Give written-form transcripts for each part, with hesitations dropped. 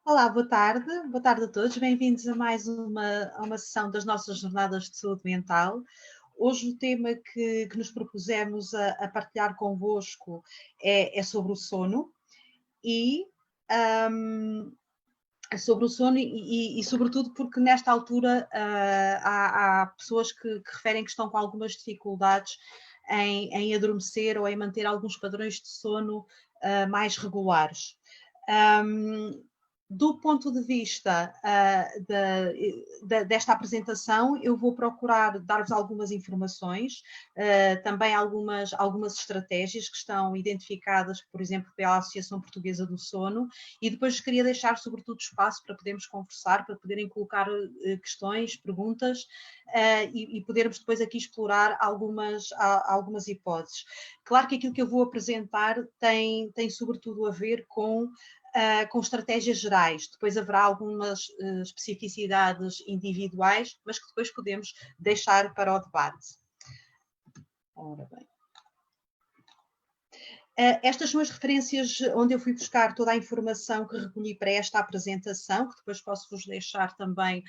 Olá, boa tarde a todos, bem-vindos a mais uma sessão das nossas jornadas de saúde mental. Hoje o tema que nos propusemos a partilhar convosco é sobre o sono e um, sobre o sono e sobretudo porque nesta altura há pessoas que referem que estão com algumas dificuldades em adormecer ou em manter alguns padrões de sono mais regulares. Do ponto de vista desta apresentação, eu vou procurar dar-vos algumas informações, também algumas estratégias que estão identificadas, por exemplo, pela Associação Portuguesa do Sono, e depois queria deixar, sobretudo, espaço para podermos conversar, para poderem colocar questões, perguntas, e podermos depois aqui explorar algumas hipóteses. Claro que aquilo que eu vou apresentar tem sobretudo a ver com estratégias gerais. Depois haverá algumas especificidades individuais, mas que depois podemos deixar para o debate. Ora bem. Estas são as referências onde eu fui buscar toda a informação que recolhi para esta apresentação, que depois posso-vos deixar também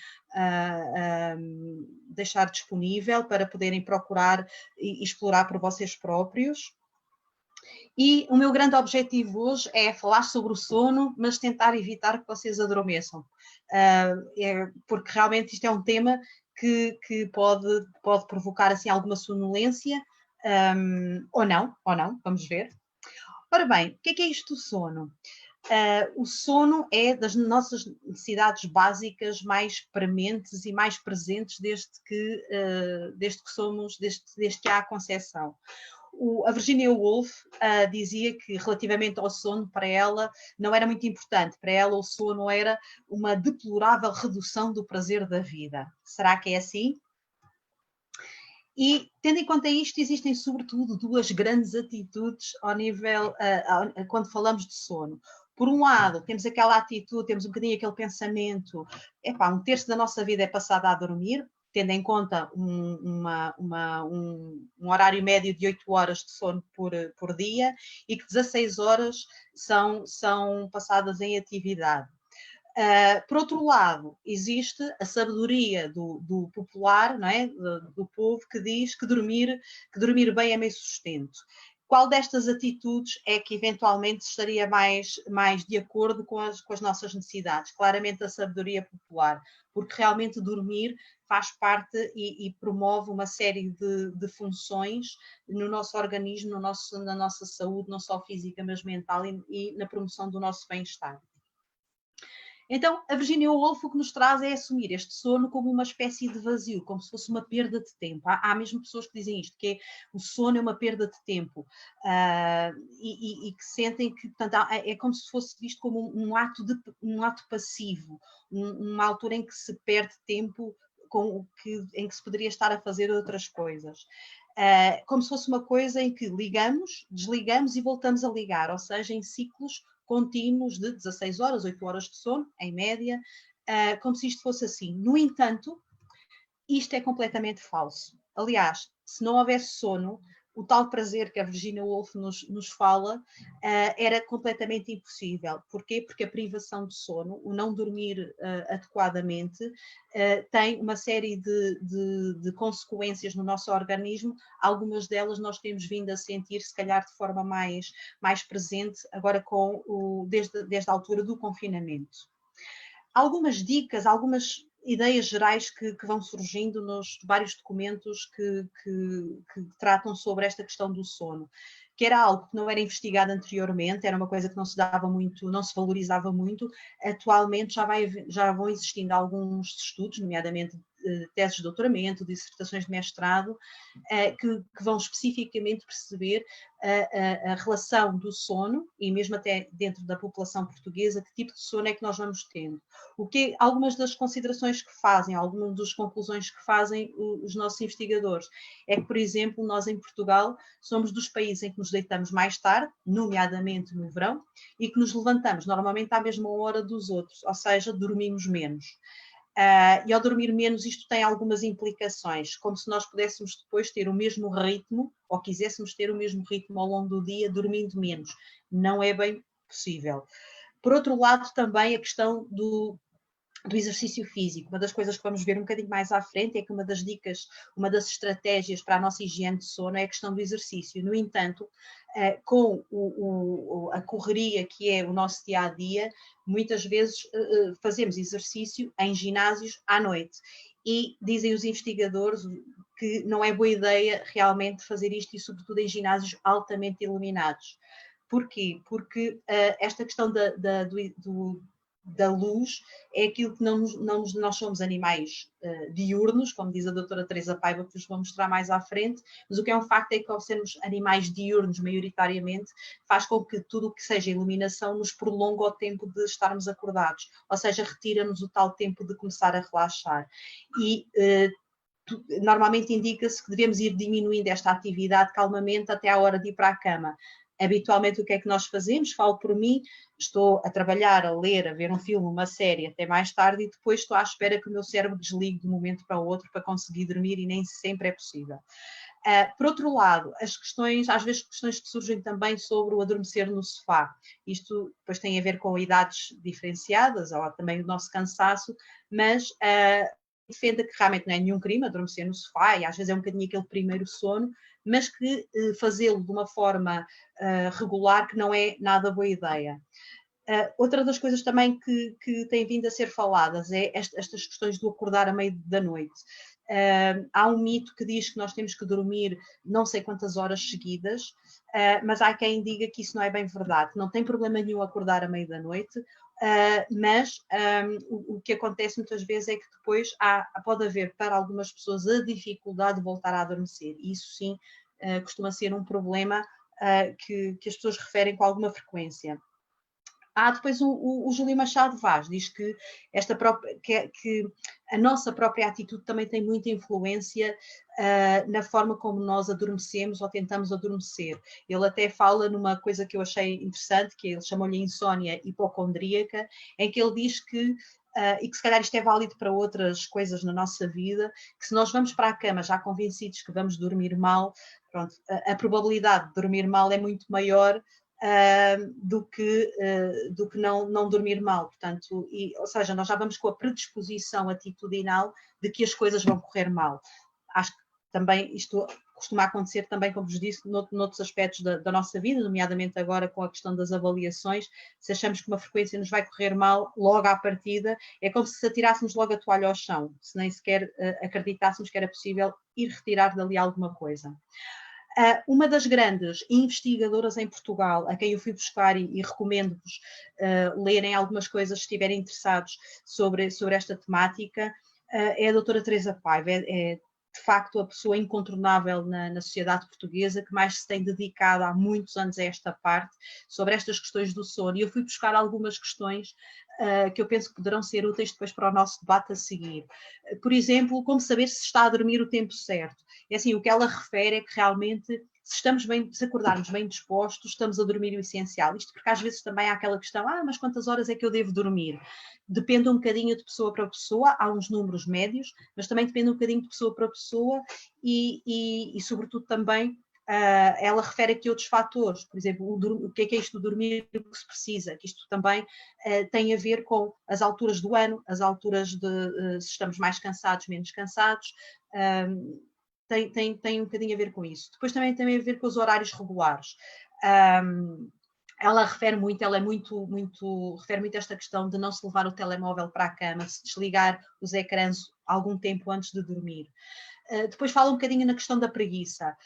deixar disponível para poderem procurar e explorar por vocês próprios. E o meu grande objetivo hoje é falar sobre o sono, mas tentar evitar que vocês adormeçam, porque realmente isto é um tema que pode provocar assim alguma sonolência, ou não, vamos ver. Ora bem, o que é isto do sono? O sono é das nossas necessidades básicas mais prementes e mais presentes desde que há a concepção. A Virginia Woolf dizia que relativamente ao sono, para ela não era muito importante, para ela o sono era uma deplorável redução do prazer da vida. Será que é assim? E, tendo em conta isto, existem sobretudo duas grandes atitudes ao nível, quando falamos de sono. Por um lado, temos aquela atitude, temos um bocadinho aquele pensamento, um terço da nossa vida é passada a dormir, tendo em conta um horário médio de 8 horas de sono por dia e que 16 horas são passadas em atividade. Por outro lado, existe a sabedoria do popular, não é? do povo, que diz que dormir bem é meio sustento. Qual destas atitudes é que eventualmente estaria mais de acordo com as nossas necessidades? Claramente a sabedoria popular, porque realmente dormir faz parte e promove uma série de funções no nosso organismo, na nossa saúde, não só física, mas mental, e na promoção do nosso bem-estar. Então, a Virginia Woolf o que nos traz é assumir este sono como uma espécie de vazio, como se fosse uma perda de tempo. Há mesmo pessoas que dizem isto, que o sono é uma perda de tempo, e que sentem que, portanto, é como se fosse visto como um ato passivo, uma altura em que se perde tempo em que se poderia estar a fazer outras coisas. Como se fosse uma coisa em que ligamos, desligamos e voltamos a ligar, ou seja, em ciclos contínuos de 16 horas, 8 horas de sono, em média, como se isto fosse assim. No entanto, isto é completamente falso. Aliás, se não houvesse sono, o tal prazer que a Virginia Woolf nos fala era completamente impossível. Porquê? Porque a privação de sono, o não dormir adequadamente, tem uma série de consequências no nosso organismo. Algumas delas nós temos vindo a sentir, se calhar de forma mais presente, agora desde a altura do confinamento. Algumas dicas, algumas ideias gerais que vão surgindo nos vários documentos que tratam sobre esta questão do sono, que era algo que não era investigado anteriormente, era uma coisa que não se dava muito, não se valorizava muito. Atualmente já vão existindo alguns estudos, nomeadamente teses de doutoramento, dissertações de mestrado, que vão especificamente perceber a relação do sono, e mesmo até dentro da população portuguesa, que tipo de sono é que nós vamos tendo. Algumas das considerações que fazem, algumas das conclusões que fazem os nossos investigadores, é que, por exemplo, nós em Portugal somos dos países em que nos deitamos mais tarde, nomeadamente no verão, e que nos levantamos normalmente à mesma hora dos outros, ou seja, dormimos menos. E ao dormir menos isto tem algumas implicações, como se nós pudéssemos depois ter o mesmo ritmo, ou quiséssemos ter o mesmo ritmo ao longo do dia, dormindo menos. Não é bem possível. Por outro lado, também a questão do exercício físico. Uma das coisas que vamos ver um bocadinho mais à frente é que uma das dicas, uma das estratégias para a nossa higiene de sono é a questão do exercício. No entanto, com a correria que é o nosso dia-a-dia, muitas vezes fazemos exercício em ginásios à noite. E dizem os investigadores que não é boa ideia realmente fazer isto, e sobretudo em ginásios altamente iluminados. Porquê? Porque esta questão da luz é aquilo que nós somos animais diurnos, como diz a doutora Teresa Paiva, que vos vou mostrar mais à frente, mas o que é um facto é que ao sermos animais diurnos maioritariamente, faz com que tudo o que seja iluminação nos prolongue o tempo de estarmos acordados, ou seja, retira-nos o tal tempo de começar a relaxar. E normalmente indica-se que devemos ir diminuindo esta atividade calmamente até à hora de ir para a cama. Habitualmente o que é que nós fazemos? Falo por mim, estou a trabalhar, a ler, a ver um filme, uma série até mais tarde e depois estou à espera que o meu cérebro desligue de um momento para o outro para conseguir dormir e nem sempre é possível. Por outro lado, as questões, às vezes questões que surgem também sobre o adormecer no sofá. Isto depois tem a ver com idades diferenciadas ou também o nosso cansaço, mas defenda que realmente não é nenhum crime adormecer no sofá e às vezes é um bocadinho aquele primeiro sono, mas que fazê-lo de uma forma regular que não é nada boa ideia. Outra das coisas também que tem vindo a ser faladas é estas questões do acordar à meia da noite. Há um mito que diz que nós temos que dormir não sei quantas horas seguidas, mas há quem diga que isso não é bem verdade. Não tem problema nenhum acordar à meia da noite, mas o que acontece muitas vezes é que depois pode haver para algumas pessoas a dificuldade de voltar a adormecer. E isso sim costuma ser um problema que as pessoas referem com alguma frequência. Depois o Júlio Machado Vaz diz que, que a nossa própria atitude também tem muita influência na forma como nós adormecemos ou tentamos adormecer. Ele até fala numa coisa que eu achei interessante, que ele chamou-lhe insónia hipocondríaca, em que ele diz que e que se calhar isto é válido para outras coisas na nossa vida, que se nós vamos para a cama já convencidos que vamos dormir mal, pronto, a probabilidade de dormir mal é muito maior do que não dormir mal. Portanto, ou seja, nós já vamos com a predisposição atitudinal de que as coisas vão correr mal. Acho que também isto costuma acontecer também, como vos disse, noutros aspectos da nossa vida, nomeadamente agora com a questão das avaliações. Se achamos que uma frequência nos vai correr mal logo à partida, é como se atirássemos logo a toalha ao chão, se nem sequer acreditássemos que era possível ir retirar dali alguma coisa. Uma das grandes investigadoras em Portugal, a quem eu fui buscar e recomendo-vos lerem algumas coisas se estiverem interessados sobre esta temática, é a doutora Teresa Paiva. É de facto a pessoa incontornável na sociedade portuguesa que mais se tem dedicado há muitos anos a esta parte, sobre estas questões do sono. E eu fui buscar algumas questões que eu penso que poderão ser úteis depois para o nosso debate a seguir. Por exemplo, como saber se está a dormir o tempo certo. É assim, o que ela refere é que realmente se acordarmos bem dispostos, estamos a dormir o essencial. Isto porque às vezes também há aquela questão, mas quantas horas é que eu devo dormir? Depende um bocadinho de pessoa para pessoa, há uns números médios, mas também depende um bocadinho de pessoa para pessoa e sobretudo também ela refere aqui outros fatores, por exemplo, o que é isto do dormir o que se precisa, que isto também tem a ver com as alturas do ano, as alturas de se estamos mais cansados, menos cansados, tem um bocadinho a ver com isso. Depois também tem a ver com os horários regulares. Ela refere muito a esta questão de não se levar o telemóvel para a cama, se desligar os ecrãs algum tempo antes de dormir. Depois fala um bocadinho na questão da preguiça.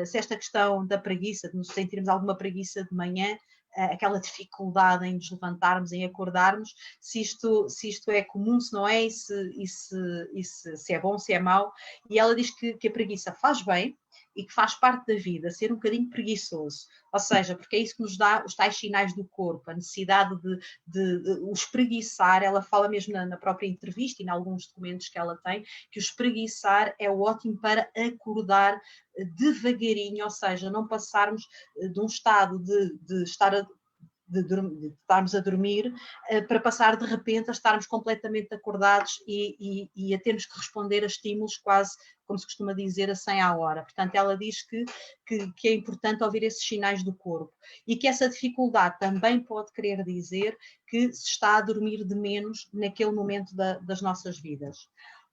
Se esta questão da preguiça, de nos sentirmos alguma preguiça de manhã, aquela dificuldade em nos levantarmos, em acordarmos, se isto é comum, se não é, e se é bom, se é mau. E ela diz que a preguiça faz bem e que faz parte da vida, ser um bocadinho preguiçoso. Ou seja, porque é isso que nos dá os tais sinais do corpo, a necessidade de o espreguiçar. Ela fala mesmo na própria entrevista e em alguns documentos que ela tem, que o espreguiçar é ótimo para acordar devagarinho, ou seja, não passarmos de um estado de estar de estarmos a dormir, para passar de repente a estarmos completamente acordados e a termos que responder a estímulos quase, como se costuma dizer, a 100 à hora. Portanto, ela diz que é importante ouvir esses sinais do corpo e que essa dificuldade também pode querer dizer que se está a dormir de menos naquele momento das nossas vidas.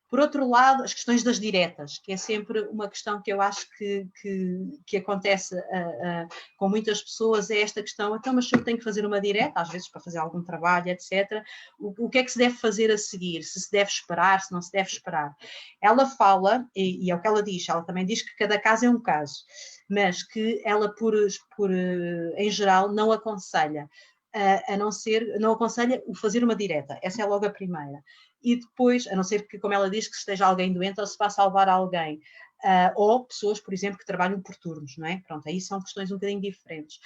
Por outro lado, as questões das diretas, que é sempre uma questão que eu acho que acontece com muitas pessoas, é esta questão, então, mas se eu tenho que fazer uma direta, às vezes para fazer algum trabalho, etc., o que é que se deve fazer a seguir? Se deve esperar, se não se deve esperar? Ela fala, e é o que ela diz, ela também diz que cada caso é um caso, mas que ela, em geral, não aconselha, não aconselha o fazer uma direta, essa é logo a primeira. E depois, a não ser que, como ela diz, que esteja alguém doente ou se vá salvar alguém, ou pessoas, por exemplo, que trabalham por turnos, não é? Pronto, aí são questões um bocadinho diferentes.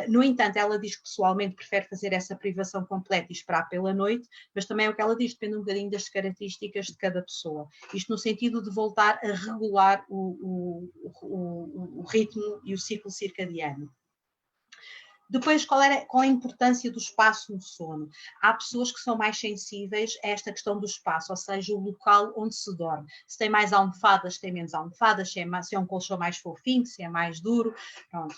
No entanto, ela diz que pessoalmente prefere fazer essa privação completa e esperar pela noite, mas também é o que ela diz, depende um bocadinho das características de cada pessoa. Isto no sentido de voltar a regular o ritmo e o ciclo circadiano. Depois, qual é a importância do espaço no sono? Há pessoas que são mais sensíveis a esta questão do espaço, ou seja, o local onde se dorme. Se tem mais almofadas, se tem menos almofadas, se é um colchão mais fofinho, se é mais duro, pronto.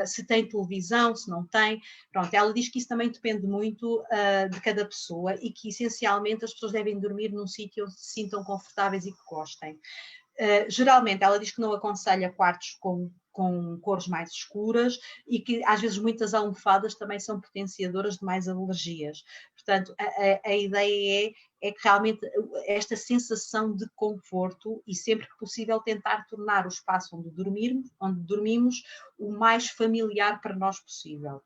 Se tem televisão, se não tem. Pronto, ela diz que isso também depende muito de cada pessoa e que, essencialmente, as pessoas devem dormir num sítio onde se sintam confortáveis e que gostem. Geralmente, ela diz que não aconselha quartos com cores mais escuras e que às vezes muitas almofadas também são potenciadoras de mais alergias. Portanto, a ideia é que realmente esta sensação de conforto e sempre que possível tentar tornar o espaço onde dormimos o mais familiar para nós possível.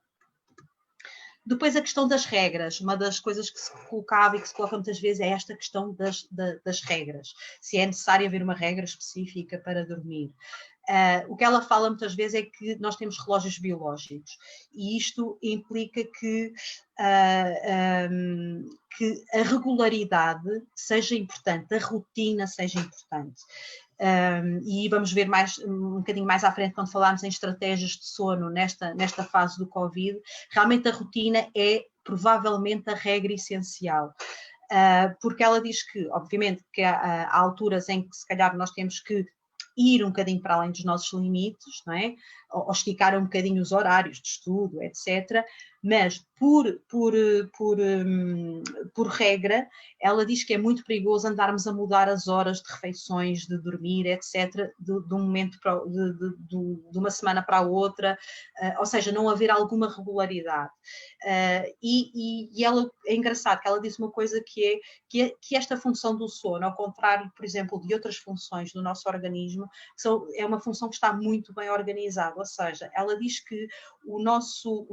Depois a questão das regras, uma das coisas que se colocava e que se coloca muitas vezes é esta questão das regras, se é necessário haver uma regra específica para dormir. O que ela fala muitas vezes é que nós temos relógios biológicos e isto implica que a regularidade seja importante, a rotina seja importante. E vamos ver um bocadinho mais à frente, quando falarmos em estratégias de sono nesta fase do Covid, realmente a rotina é provavelmente a regra essencial. Porque ela diz que, obviamente, que há alturas em que se calhar nós temos que ir um bocadinho para além dos nossos limites, não é? Ou esticar um bocadinho os horários de estudo, etc. Mas, por regra, ela diz que é muito perigoso andarmos a mudar as horas de refeições, de dormir, etc., de um momento de uma semana para a outra, ou seja, não haver alguma regularidade. E ela, é engraçado que ela diz uma coisa que esta função do sono, ao contrário, por exemplo, de outras funções do nosso organismo, é uma função que está muito bem organizada, ou seja, ela diz que o nosso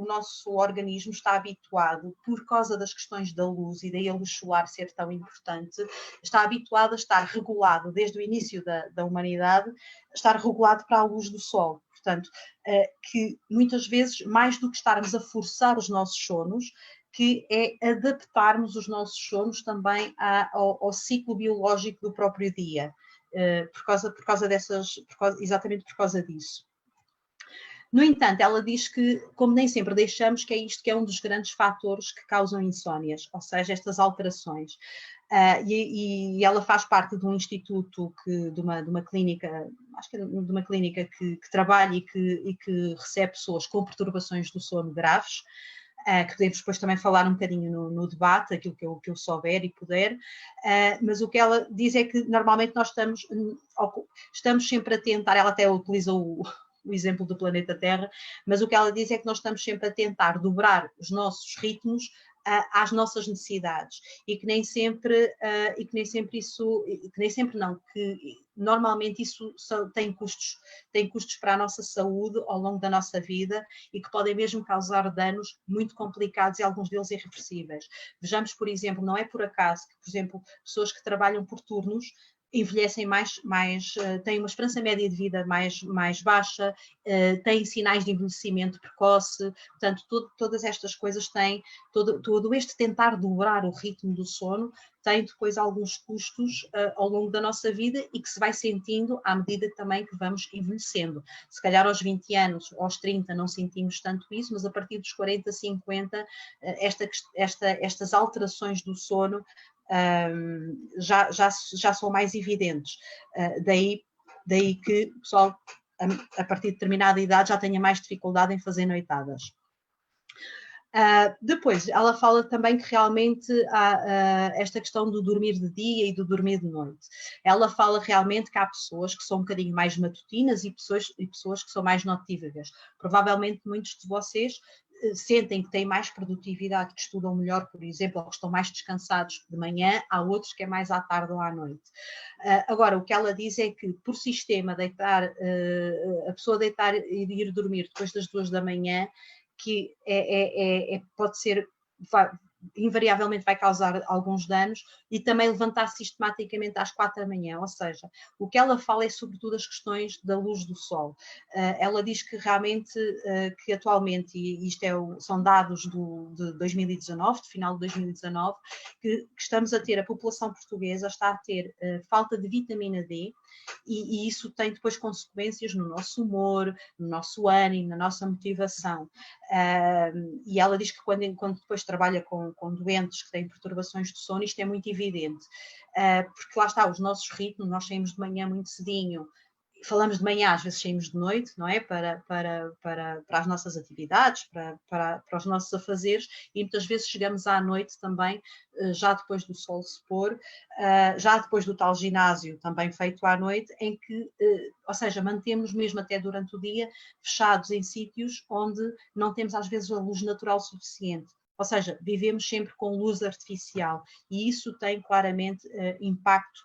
organismo está habituado, por causa das questões da luz e daí a luz solar ser tão importante, está habituado a estar regulado desde o início da humanidade, estar regulado para a luz do sol. Portanto, que muitas vezes, mais do que estarmos a forçar os nossos sonos, que é adaptarmos os nossos sonos também ao ciclo biológico do próprio dia, exatamente por causa disso. No entanto, ela diz que, como nem sempre deixamos, que é isto que é um dos grandes fatores que causam insónias, ou seja, estas alterações. E ela faz parte de um instituto, de uma clínica, acho que é de uma clínica que trabalha e que recebe pessoas com perturbações do sono graves, que podemos depois também falar um bocadinho no debate, aquilo que eu souber e puder, mas o que ela diz é que normalmente nós estamos sempre a tentar, ela até utiliza o exemplo do planeta Terra, mas o que ela diz é que nós estamos sempre a tentar dobrar os nossos ritmos às nossas necessidades e que nem sempre normalmente isso tem custos para a nossa saúde ao longo da nossa vida e que podem mesmo causar danos muito complicados e alguns deles irreversíveis. Vejamos, por exemplo, não é por acaso que, por exemplo, pessoas que trabalham por turnos envelhecem têm uma esperança média de vida mais baixa, têm sinais de envelhecimento precoce, portanto, todas estas coisas têm, todo este tentar dobrar o ritmo do sono, tem depois alguns custos ao longo da nossa vida e que se vai sentindo à medida também que vamos envelhecendo. Se calhar aos 20 anos, aos 30 não sentimos tanto isso, mas a partir dos 40, 50, estas alterações do sono já são mais evidentes. Daí que o pessoal, a partir de determinada idade, já tenha mais dificuldade em fazer noitadas. Depois, ela fala também que realmente há esta questão do dormir de dia e do dormir de noite. Ela fala realmente que há pessoas que são um bocadinho mais matutinas e pessoas que são mais notívagas. Provavelmente muitos de vocês sentem que têm mais produtividade, que estudam melhor, por exemplo, ou que estão mais descansados de manhã, há outros que é mais à tarde ou à noite. Agora, o que ela diz é que, por sistema, a pessoa deitar e ir dormir depois das 2 da manhã, que pode ser, invariavelmente vai causar alguns danos, e também levantar sistematicamente às 4 da manhã, ou seja, o que ela fala é sobretudo as questões da luz do sol. Ela diz que realmente, que atualmente, e isto são dados de 2019, de final de 2019, que estamos a ter, a população portuguesa está a ter falta de vitamina D, e isso tem depois consequências no nosso humor, no nosso ânimo, na nossa motivação. E ela diz que quando depois trabalha com doentes que têm perturbações de sono, isto é muito evidente, porque lá está, os nossos ritmos, nós saímos de manhã muito cedinho, falamos de manhã, às vezes saímos de noite, não é? Para as nossas atividades, para os nossos afazeres, e muitas vezes chegamos à noite também, já depois do sol se pôr, já depois do tal ginásio também feito à noite, em que, ou seja, mantemos mesmo até durante o dia fechados em sítios onde não temos às vezes a luz natural suficiente. Ou seja, vivemos sempre com luz artificial, e isso tem claramente impacto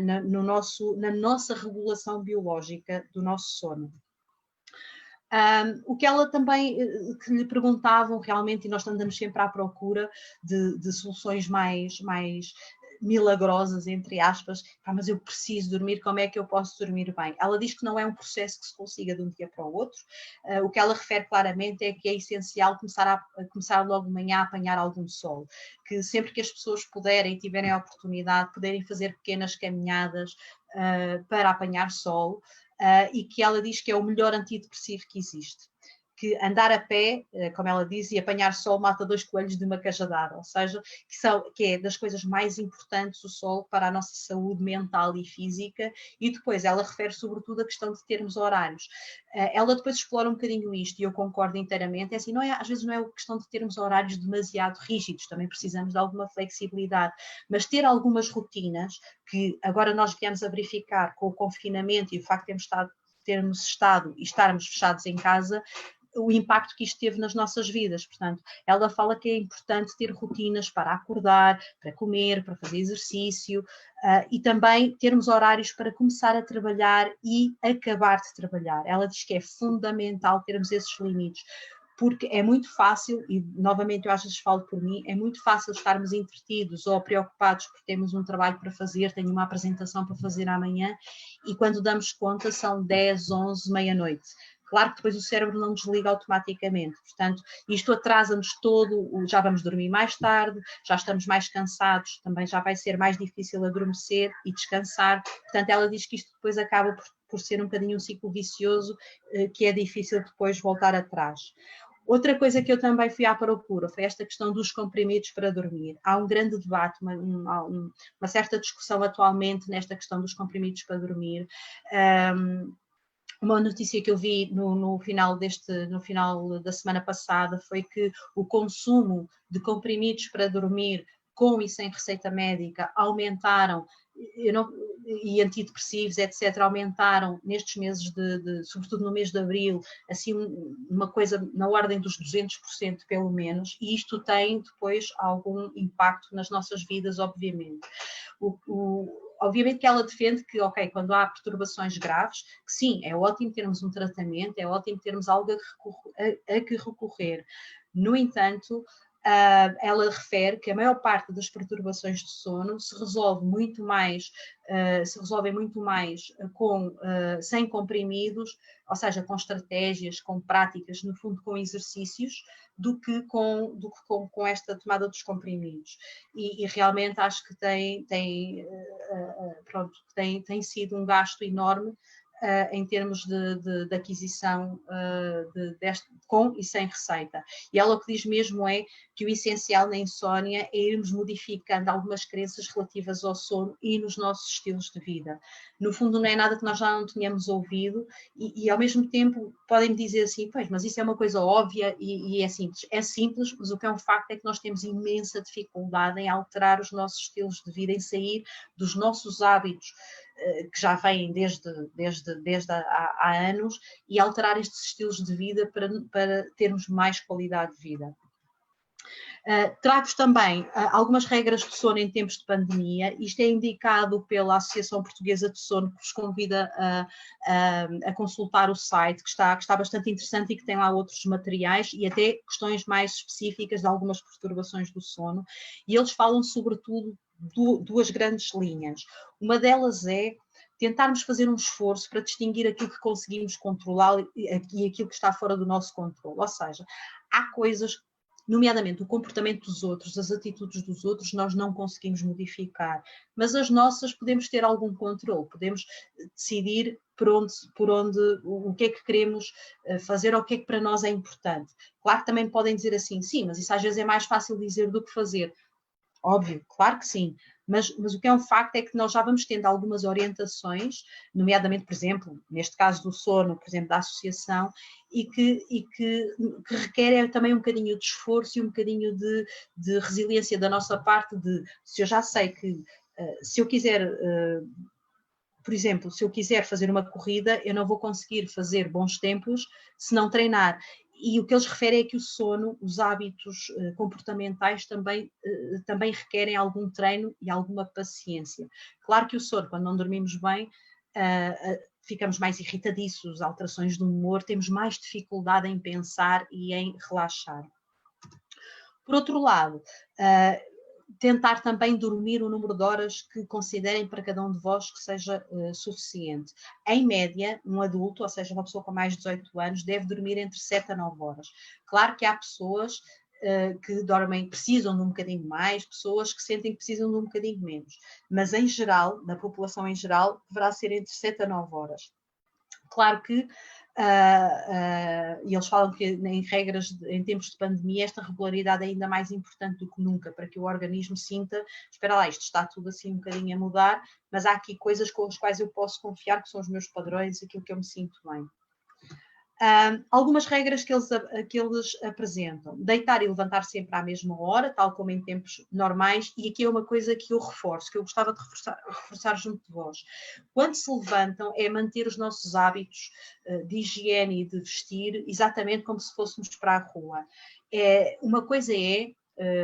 na nossa regulação biológica do nosso sono. O que ela também, que lhe perguntavam realmente, e nós andamos sempre à procura de soluções mais milagrosas, entre aspas, mas eu preciso dormir, como é que eu posso dormir bem? Ela diz que não é um processo que se consiga de um dia para o outro. O que ela refere claramente é que é essencial começar logo de manhã a apanhar algum sol, que sempre que as pessoas puderem e tiverem a oportunidade, poderem fazer pequenas caminhadas para apanhar sol, e que ela diz que é o melhor antidepressivo que existe. Que andar a pé, como ela diz, e apanhar sol mata 2 coelhos de uma cajadada, ou seja, que é das coisas mais importantes o sol para a nossa saúde mental e física. E depois ela refere sobretudo a questão de termos horários. Ela depois explora um bocadinho isto, e eu concordo inteiramente, é assim, às vezes não é a questão de termos horários demasiado rígidos, também precisamos de alguma flexibilidade, mas ter algumas rotinas, que agora nós viemos a verificar com o confinamento e o facto de termos estado e estarmos fechados em casa, o impacto que isto teve nas nossas vidas. Portanto, ela fala que é importante ter rotinas para acordar, para comer, para fazer exercício, e também termos horários para começar a trabalhar e acabar de trabalhar. Ela diz que é fundamental termos esses limites, porque é muito fácil, e novamente eu às vezes falo por mim, é muito fácil estarmos entretidos ou preocupados porque temos um trabalho para fazer, tenho uma apresentação para fazer amanhã, e quando damos conta são 10, 11, meia-noite. Claro que depois o cérebro não desliga automaticamente, portanto, isto atrasa-nos todo, já vamos dormir mais tarde, já estamos mais cansados, também já vai ser mais difícil adormecer e descansar. Portanto, ela diz que isto depois acaba por ser um bocadinho um ciclo vicioso, que é difícil depois voltar atrás. Outra coisa que eu também fui à procura foi esta questão dos comprimidos para dormir. Há um grande debate, uma certa discussão atualmente nesta questão dos comprimidos para dormir. Uma notícia que eu vi no final da semana passada foi que o consumo de comprimidos para dormir com e sem receita médica aumentaram, e antidepressivos, etc., aumentaram nestes meses, sobretudo no mês de abril, assim, uma coisa na ordem dos 200% pelo menos, e isto tem depois algum impacto nas nossas vidas, obviamente. Obviamente que ela defende que, ok, quando há perturbações graves, que sim, é ótimo termos um tratamento, é ótimo termos algo a que recorrer. No entanto, ela refere que a maior parte das perturbações de sono se resolvem muito mais sem comprimidos, ou seja, com estratégias, com práticas, no fundo com exercícios, do que com esta tomada dos comprimidos. E realmente acho que tem sido um gasto enorme em termos de aquisição com e sem receita. E ela o que diz mesmo é que o essencial na insónia é irmos modificando algumas crenças relativas ao sono e nos nossos estilos de vida. No fundo não é nada que nós já não tenhamos ouvido e ao mesmo tempo podem dizer assim, pois, mas isso é uma coisa óbvia e é simples. É simples, mas o que é um facto é que nós temos imensa dificuldade em alterar os nossos estilos de vida, em sair dos nossos hábitos que já vêm desde há anos e alterar estes estilos de vida para termos mais qualidade de vida. Trago-vos também algumas regras de sono em tempos de pandemia. Isto é indicado pela Associação Portuguesa de Sono, que vos convida a consultar o site, que está bastante interessante e que tem lá outros materiais e até questões mais específicas de algumas perturbações do sono. E eles falam sobretudo duas grandes linhas. Uma delas é tentarmos fazer um esforço para distinguir aquilo que conseguimos controlar e aquilo que está fora do nosso controle. Ou seja, há coisas, nomeadamente o comportamento dos outros, as atitudes dos outros, nós não conseguimos modificar, mas as nossas podemos ter algum controle, podemos decidir o que é que queremos fazer ou o que é que para nós é importante. Claro que também podem dizer assim, sim, mas isso às vezes é mais fácil dizer do que fazer. Óbvio, claro que sim, mas o que é um facto é que nós já vamos tendo algumas orientações, nomeadamente, por exemplo, neste caso do sono, por exemplo, da associação, e que requer também um bocadinho de esforço e um bocadinho de resiliência da nossa parte, se eu já sei que se eu quiser... Por exemplo, se eu quiser fazer uma corrida, eu não vou conseguir fazer bons tempos se não treinar. E o que eles referem é que o sono, os hábitos comportamentais também requerem algum treino e alguma paciência. Claro que o sono, quando não dormimos bem, ficamos mais irritadiços, alterações de humor, temos mais dificuldade em pensar e em relaxar. Por outro lado, tentar também dormir o número de horas que considerem para cada um de vós que seja suficiente. Em média, um adulto, ou seja, uma pessoa com mais de 18 anos, deve dormir entre 7 a 9 horas. Claro que há pessoas que dormem, precisam de um bocadinho mais, pessoas que sentem que precisam de um bocadinho menos. Mas, em geral, na população em geral, deverá ser entre 7 a 9 horas. Claro que e eles falam que em tempos de pandemia esta regularidade é ainda mais importante do que nunca, para que o organismo sinta, espera lá, isto está tudo assim um bocadinho a mudar, mas há aqui coisas com as quais eu posso confiar, que são os meus padrões, aquilo que eu me sinto bem. Algumas regras que eles apresentam. Deitar e levantar sempre à mesma hora, tal como em tempos normais, e aqui é uma coisa que eu reforço, que eu gostava de reforçar junto de vós. Quando se levantam, é manter os nossos hábitos de higiene e de vestir exatamente como se fôssemos para a rua. Uma coisa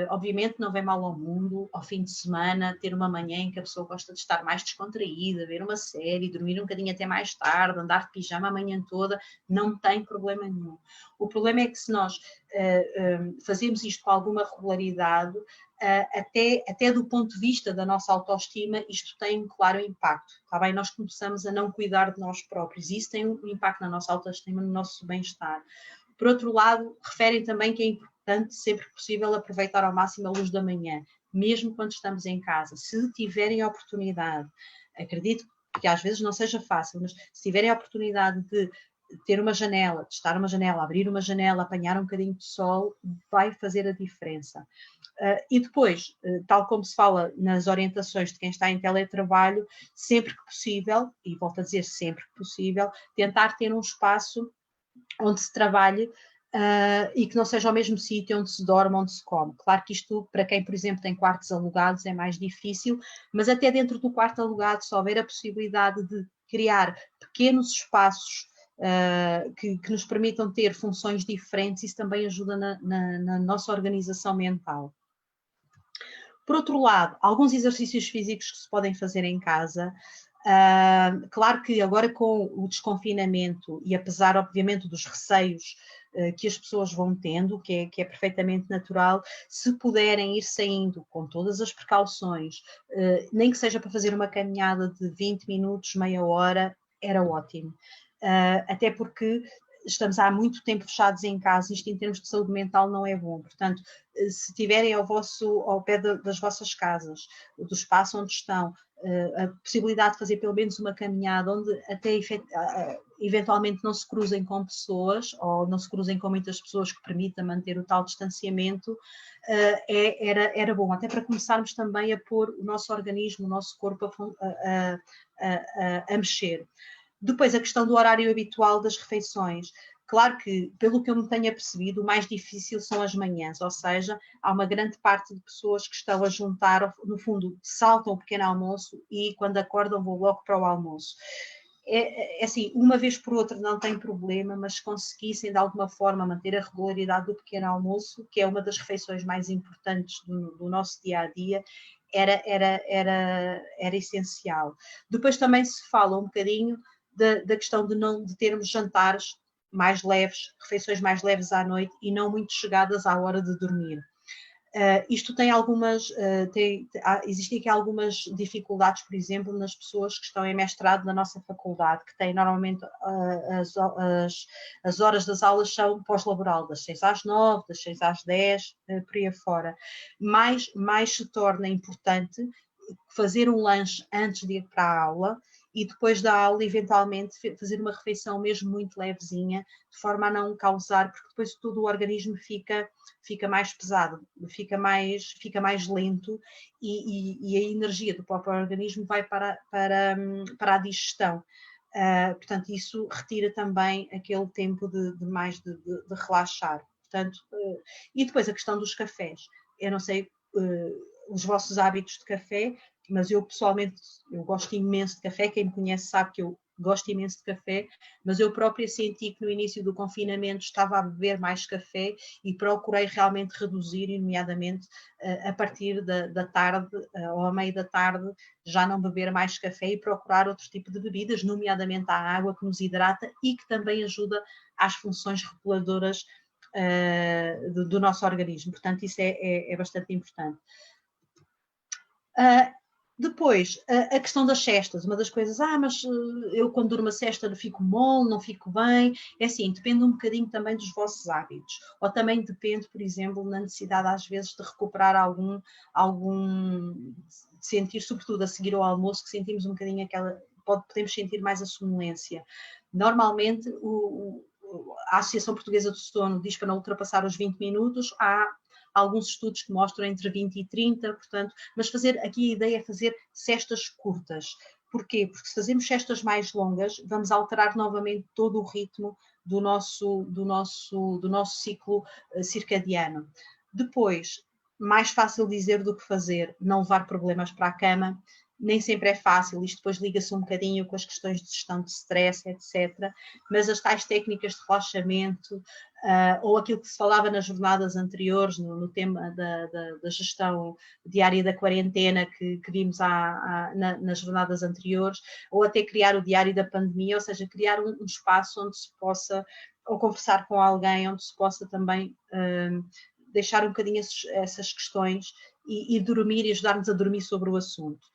obviamente não vem mal ao mundo, ao fim de semana, ter uma manhã em que a pessoa gosta de estar mais descontraída, ver uma série, dormir um bocadinho até mais tarde, andar de pijama a manhã toda, não tem problema nenhum. O problema é que se nós fazemos isto com alguma regularidade, até do ponto de vista da nossa autoestima, isto tem um claro impacto. Está bem? Nós começamos a não cuidar de nós próprios, e isso tem um impacto na nossa autoestima, no nosso bem-estar. Por outro lado, referem também que é importante, sempre que possível, aproveitar ao máximo a luz da manhã, mesmo quando estamos em casa. Se tiverem a oportunidade, acredito que às vezes não seja fácil, mas se tiverem a oportunidade de ter uma janela, de estar numa janela, abrir uma janela, apanhar um bocadinho de sol, vai fazer a diferença. E depois, tal como se fala nas orientações de quem está em teletrabalho, sempre que possível, e volto a dizer sempre que possível, tentar ter um espaço onde se trabalhe e que não seja o mesmo sítio onde se dorme, onde se come. Claro que isto, para quem, por exemplo, tem quartos alugados, é mais difícil, mas até dentro do quarto alugado, se houver a possibilidade de criar pequenos espaços que nos permitam ter funções diferentes, isso também ajuda na nossa organização mental. Por outro lado, alguns exercícios físicos que se podem fazer em casa, Claro que agora com o desconfinamento e apesar, obviamente, dos receios que as pessoas vão tendo, que é perfeitamente natural, se puderem ir saindo com todas as precauções, nem que seja para fazer uma caminhada de 20 minutos, meia hora, era ótimo. Até porque estamos há muito tempo fechados em casa, isto em termos de saúde mental não é bom. Portanto, se tiverem ao pé das vossas casas, do espaço onde estão, a possibilidade de fazer pelo menos uma caminhada onde até eventualmente não se cruzem com pessoas ou não se cruzem com muitas pessoas que permita manter o tal distanciamento, era bom, até para começarmos também a pôr o nosso organismo, o nosso corpo a mexer. Depois, a questão do horário habitual das refeições. Claro que, pelo que eu me tenho apercebido, o mais difícil são as manhãs, ou seja, há uma grande parte de pessoas que estão a juntar, no fundo, saltam o pequeno almoço e quando acordam vão logo para o almoço. É assim, uma vez por outra não tem problema, mas se conseguissem de alguma forma manter a regularidade do pequeno almoço, que é uma das refeições mais importantes do nosso dia a dia, era essencial. Depois também se fala um bocadinho da questão de termos jantares mais leves, refeições mais leves à noite e não muito chegadas à hora de dormir. Isto tem algumas, existem aqui algumas dificuldades, por exemplo, nas pessoas que estão em mestrado na nossa faculdade, que têm normalmente as horas das aulas são pós-laboral, das 6 às 9, das 6 às 10, por aí afora. Mais se torna importante fazer um lanche antes de ir para a aula e depois da aula, eventualmente, fazer uma refeição mesmo muito levezinha, de forma a não causar, porque depois todo o organismo fica mais pesado, fica mais lento e a energia do próprio organismo vai para a digestão. Portanto, isso retira também aquele tempo de relaxar. Portanto, e depois a questão dos cafés. Eu não sei os vossos hábitos de café, mas eu pessoalmente eu gosto imenso de café, quem me conhece sabe que eu gosto imenso de café, mas eu própria senti que no início do confinamento estava a beber mais café e procurei realmente reduzir, nomeadamente a partir da tarde ou à meia da tarde, já não beber mais café e procurar outro tipo de bebidas, nomeadamente a água que nos hidrata e que também ajuda às funções reguladoras do nosso organismo. Portanto, isso é bastante importante. Depois, a questão das cestas, uma das coisas, mas eu quando durmo a cesta fico mole, não fico bem, é assim, depende um bocadinho também dos vossos hábitos, ou também depende, por exemplo, na necessidade às vezes de recuperar algum de sentir, sobretudo a seguir ao almoço, que sentimos um bocadinho podemos sentir mais a sonolência. Normalmente, a Associação Portuguesa do Sono diz para não ultrapassar os 20 minutos, há alguns estudos que mostram entre 20 e 30, portanto, mas aqui a ideia é fazer cestas curtas. Porquê? Porque se fazemos cestas mais longas, vamos alterar novamente todo o ritmo do nosso ciclo circadiano. Depois, mais fácil dizer do que fazer, não levar problemas para a cama, nem sempre é fácil, isto depois liga-se um bocadinho com as questões de gestão de stress, etc. Mas as tais técnicas de relaxamento, ou aquilo que se falava nas jornadas anteriores, no tema da gestão diária da quarentena que vimos nas jornadas anteriores, ou até criar o diário da pandemia, ou seja, criar um espaço onde se possa, ou conversar com alguém, onde se possa também deixar um bocadinho essas questões e dormir e ajudar-nos a dormir sobre o assunto.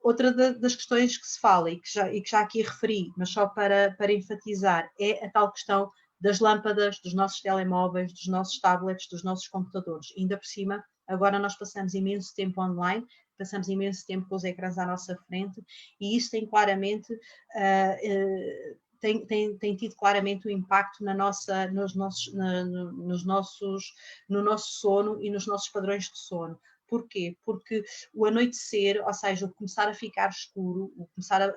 Outra das questões que se fala e que já aqui referi, mas só para enfatizar, é a tal questão das lâmpadas, dos nossos telemóveis, dos nossos tablets, dos nossos computadores. Ainda por cima, agora nós passamos imenso tempo online, passamos imenso tempo com os ecrãs à nossa frente e isso tem claramente tem tido claramente um impacto no nosso sono e nos nossos padrões de sono. Porquê? Porque o anoitecer, ou seja, o começar a ficar escuro, o começar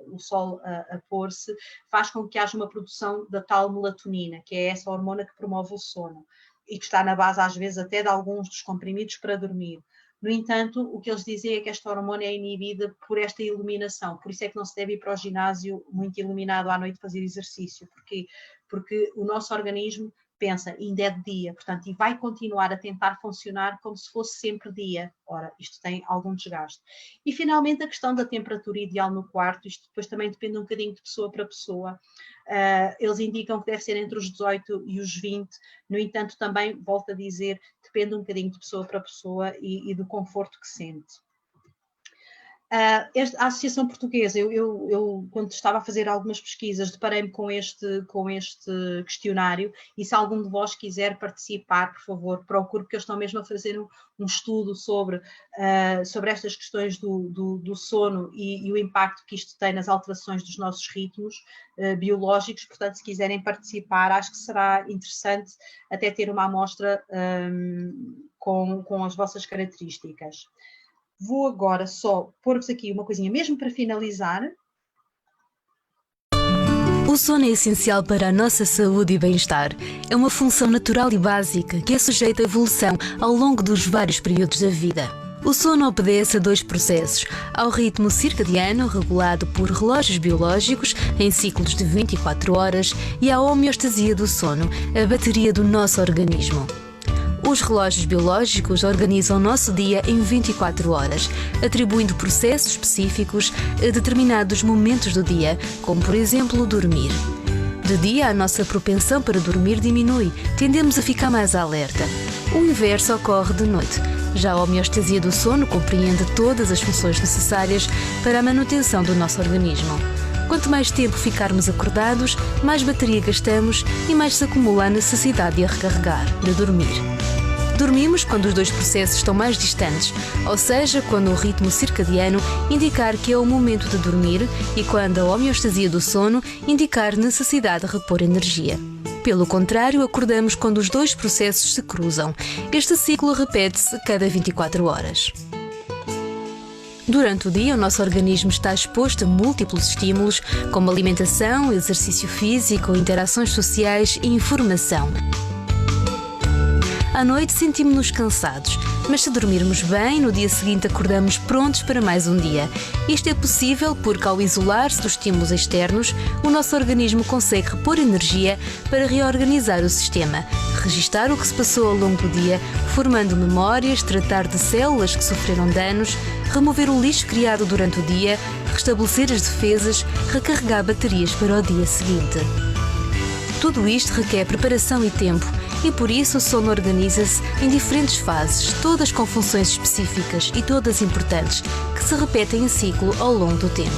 o sol a pôr-se, faz com que haja uma produção da tal melatonina, que é essa hormona que promove o sono e que está na base, às vezes, até de alguns dos comprimidos para dormir. No entanto, o que eles dizem é que esta hormona é inibida por esta iluminação, por isso é que não se deve ir para o ginásio muito iluminado à noite fazer exercício. Porquê? Porque o nosso organismo pensa, ainda é de dia, portanto, e vai continuar a tentar funcionar como se fosse sempre dia. Ora, isto tem algum desgaste. E, finalmente, a questão da temperatura ideal no quarto, isto depois também depende um bocadinho de pessoa para pessoa. Eles indicam que deve ser entre os 18 e os 20, no entanto, também, volto a dizer, depende um bocadinho de pessoa para pessoa e do conforto que sente. A Associação Portuguesa, eu quando estava a fazer algumas pesquisas, deparei-me com este questionário, e se algum de vós quiser participar, por favor, procure, porque eles estão mesmo a fazer um estudo sobre estas questões do sono e o impacto que isto tem nas alterações dos nossos ritmos biológicos. Portanto, se quiserem participar, acho que será interessante até ter uma amostra com as vossas características. Vou agora só pôr-vos aqui uma coisinha, mesmo para finalizar. O sono é essencial para a nossa saúde e bem-estar. É uma função natural e básica que é sujeita à evolução ao longo dos vários períodos da vida. O sono obedece a 2 processos: ao ritmo circadiano, regulado por relógios biológicos em ciclos de 24 horas, e à homeostasia do sono, a bateria do nosso organismo. Os relógios biológicos organizam o nosso dia em 24 horas, atribuindo processos específicos a determinados momentos do dia, como por exemplo dormir. De dia, a nossa propensão para dormir diminui, tendemos a ficar mais alerta. O inverso ocorre de noite. Já a homeostasia do sono compreende todas as funções necessárias para a manutenção do nosso organismo. Quanto mais tempo ficarmos acordados, mais bateria gastamos e mais se acumula a necessidade de a recarregar, de dormir. Dormimos quando os 2 processos estão mais distantes, ou seja, quando o ritmo circadiano indicar que é o momento de dormir e quando a homeostasia do sono indicar necessidade de repor energia. Pelo contrário, acordamos quando os 2 processos se cruzam. Este ciclo repete-se cada 24 horas. Durante o dia, o nosso organismo está exposto a múltiplos estímulos, como alimentação, exercício físico, interações sociais e informação. À noite sentimos-nos cansados, mas se dormirmos bem, no dia seguinte acordamos prontos para mais um dia. Isto é possível porque, ao isolar-se dos estímulos externos, o nosso organismo consegue repor energia para reorganizar o sistema, registar o que se passou ao longo do dia, formando memórias, tratar de células que sofreram danos, remover o lixo criado durante o dia, restabelecer as defesas, recarregar baterias para o dia seguinte. Tudo isto requer preparação e tempo, e por isso o sono organiza-se em diferentes fases, todas com funções específicas e todas importantes, que se repetem em ciclo ao longo do tempo.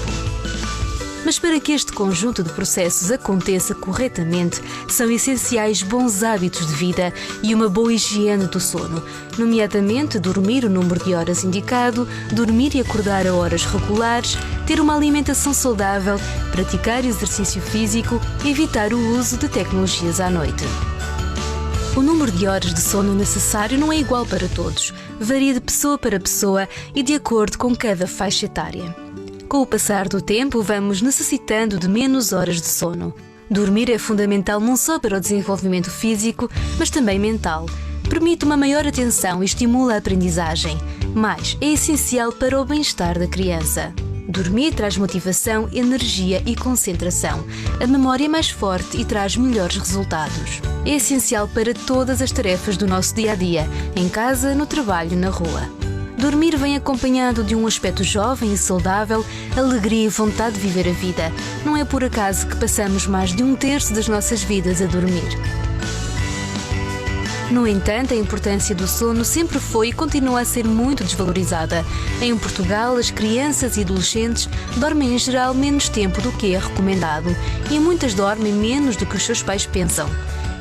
Mas para que este conjunto de processos aconteça corretamente, são essenciais bons hábitos de vida e uma boa higiene do sono, nomeadamente dormir o número de horas indicado, dormir e acordar a horas regulares, ter uma alimentação saudável, praticar exercício físico e evitar o uso de tecnologias à noite. O número de horas de sono necessário não é igual para todos, varia de pessoa para pessoa e de acordo com cada faixa etária. Com o passar do tempo, vamos necessitando de menos horas de sono. Dormir é fundamental não só para o desenvolvimento físico, mas também mental. Permite uma maior atenção e estimula a aprendizagem, mas é essencial para o bem-estar da criança. Dormir traz motivação, energia e concentração. A memória é mais forte e traz melhores resultados. É essencial para todas as tarefas do nosso dia-a-dia, em casa, no trabalho e na rua. Dormir vem acompanhado de um aspecto jovem e saudável, alegria e vontade de viver a vida. Não é por acaso que passamos mais de 1/3 das nossas vidas a dormir. No entanto, a importância do sono sempre foi e continua a ser muito desvalorizada. Em Portugal, as crianças e adolescentes dormem em geral menos tempo do que é recomendado e muitas dormem menos do que os seus pais pensam.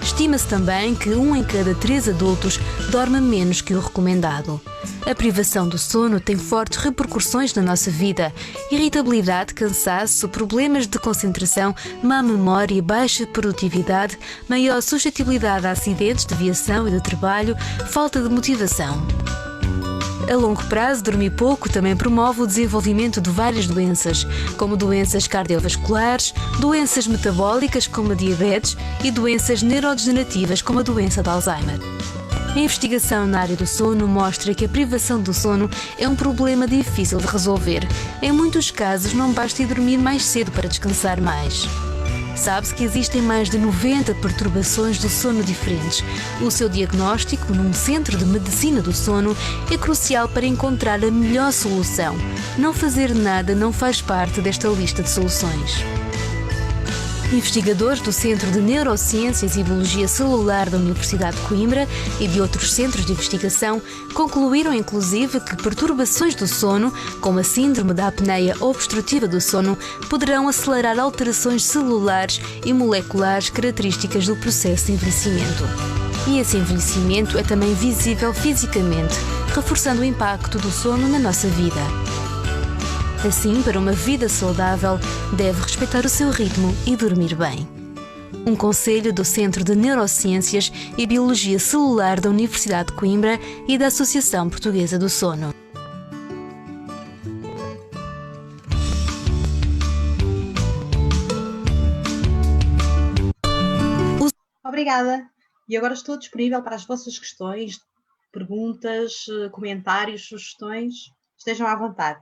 Estima-se também que 1 em cada 3 adultos dorme menos que o recomendado. A privação do sono tem fortes repercussões na nossa vida: irritabilidade, cansaço, problemas de concentração, má memória, baixa produtividade, maior suscetibilidade a acidentes de viação e de trabalho, falta de motivação. A longo prazo, dormir pouco também promove o desenvolvimento de várias doenças, como doenças cardiovasculares, doenças metabólicas como a diabetes e doenças neurodegenerativas como a doença de Alzheimer. A investigação na área do sono mostra que a privação do sono é um problema difícil de resolver. Em muitos casos, não basta ir dormir mais cedo para descansar mais. Sabe-se que existem mais de 90 perturbações do sono diferentes. O seu diagnóstico num centro de medicina do sono é crucial para encontrar a melhor solução. Não fazer nada não faz parte desta lista de soluções. Investigadores do Centro de Neurociências e Biologia Celular da Universidade de Coimbra e de outros centros de investigação concluíram, inclusive, que perturbações do sono, como a síndrome da apneia obstrutiva do sono, poderão acelerar alterações celulares e moleculares características do processo de envelhecimento. E esse envelhecimento é também visível fisicamente, reforçando o impacto do sono na nossa vida. Assim, para uma vida saudável, deve respeitar o seu ritmo e dormir bem. Um conselho do Centro de Neurociências e Biologia Celular da Universidade de Coimbra e da Associação Portuguesa do Sono. Obrigada. E agora estou disponível para as vossas questões, perguntas, comentários, sugestões. Estejam à vontade.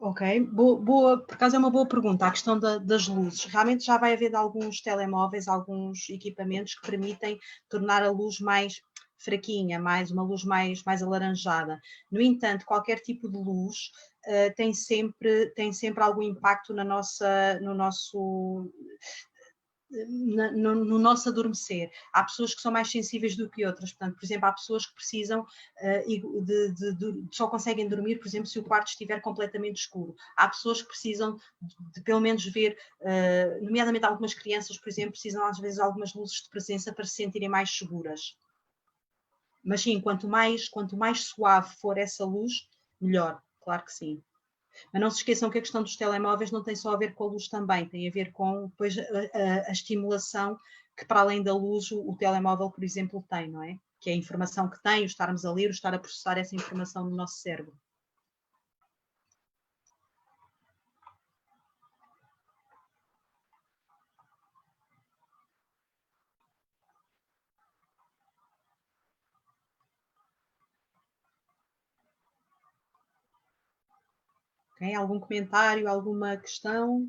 Ok, por acaso é uma boa pergunta, a questão das luzes. Realmente já vai haver alguns telemóveis, alguns equipamentos que permitem tornar a luz mais fraquinha, uma luz mais alaranjada. No entanto, qualquer tipo de luz tem sempre algum impacto no nosso adormecer. Há pessoas que são mais sensíveis do que outras, portanto, por exemplo, há pessoas que precisam só conseguem dormir, por exemplo, se o quarto estiver completamente escuro. Há pessoas que precisam de pelo menos ver, nomeadamente algumas crianças, por exemplo, precisam às vezes de algumas luzes de presença para se sentirem mais seguras. Mas sim, quanto mais suave for essa luz, melhor, claro que sim. Mas não se esqueçam que a questão dos telemóveis não tem só a ver com a luz também, tem a ver com depois a estimulação que, para além da luz, o telemóvel, por exemplo, tem, não é? Que é a informação que tem, o estarmos a ler, o estar a processar essa informação no nosso cérebro. Okay? Algum comentário, alguma questão?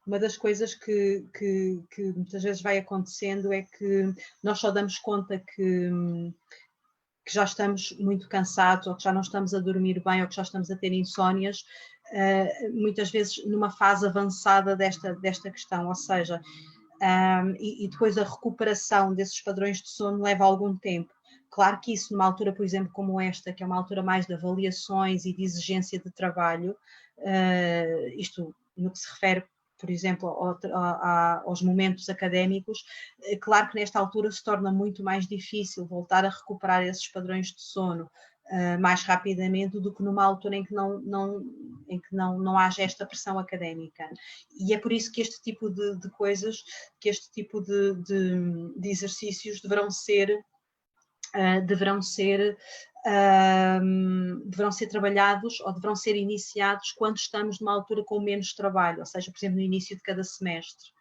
Uma das coisas que muitas vezes vai acontecendo é que nós só damos conta que já estamos muito cansados, ou que já não estamos a dormir bem, ou que já estamos a ter insónias, muitas vezes numa fase avançada desta questão, ou seja, e depois a recuperação desses padrões de sono leva algum tempo. Claro que isso, numa altura, por exemplo, como esta, que é uma altura mais de avaliações e de exigência de trabalho, isto no que se refere, por exemplo, aos momentos académicos, claro que nesta altura se torna muito mais difícil voltar a recuperar esses padrões de sono mais rapidamente do que numa altura em que não haja esta pressão académica. E é por isso que este tipo de coisas, que este tipo de exercícios deverão ser trabalhados ou deverão ser iniciados quando estamos numa altura com menos trabalho, ou seja, por exemplo, no início de cada semestre.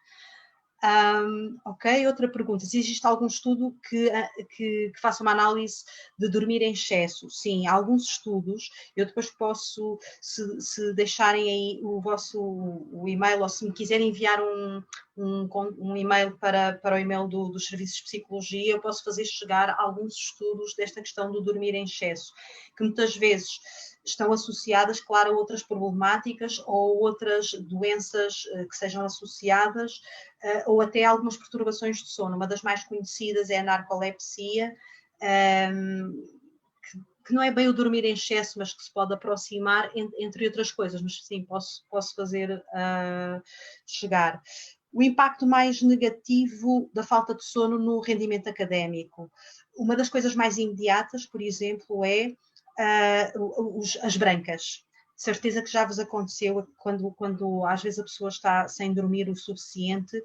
Ok, outra pergunta. Se existe algum estudo que faça uma análise de dormir em excesso? Sim, há alguns estudos. Eu depois posso, se deixarem aí o e-mail, ou se me quiserem enviar um e-mail para o e-mail dos serviços de psicologia, eu posso fazer chegar alguns estudos desta questão do dormir em excesso, que muitas vezes estão associadas, claro, a outras problemáticas ou outras doenças que sejam associadas, ou até algumas perturbações de sono. Uma das mais conhecidas é a narcolepsia, que não é bem o dormir em excesso, mas que se pode aproximar, entre outras coisas, mas sim, posso fazer chegar. O impacto mais negativo da falta de sono no rendimento académico. Uma das coisas mais imediatas, por exemplo, é as brancas. De certeza que já vos aconteceu quando às vezes a pessoa está sem dormir o suficiente,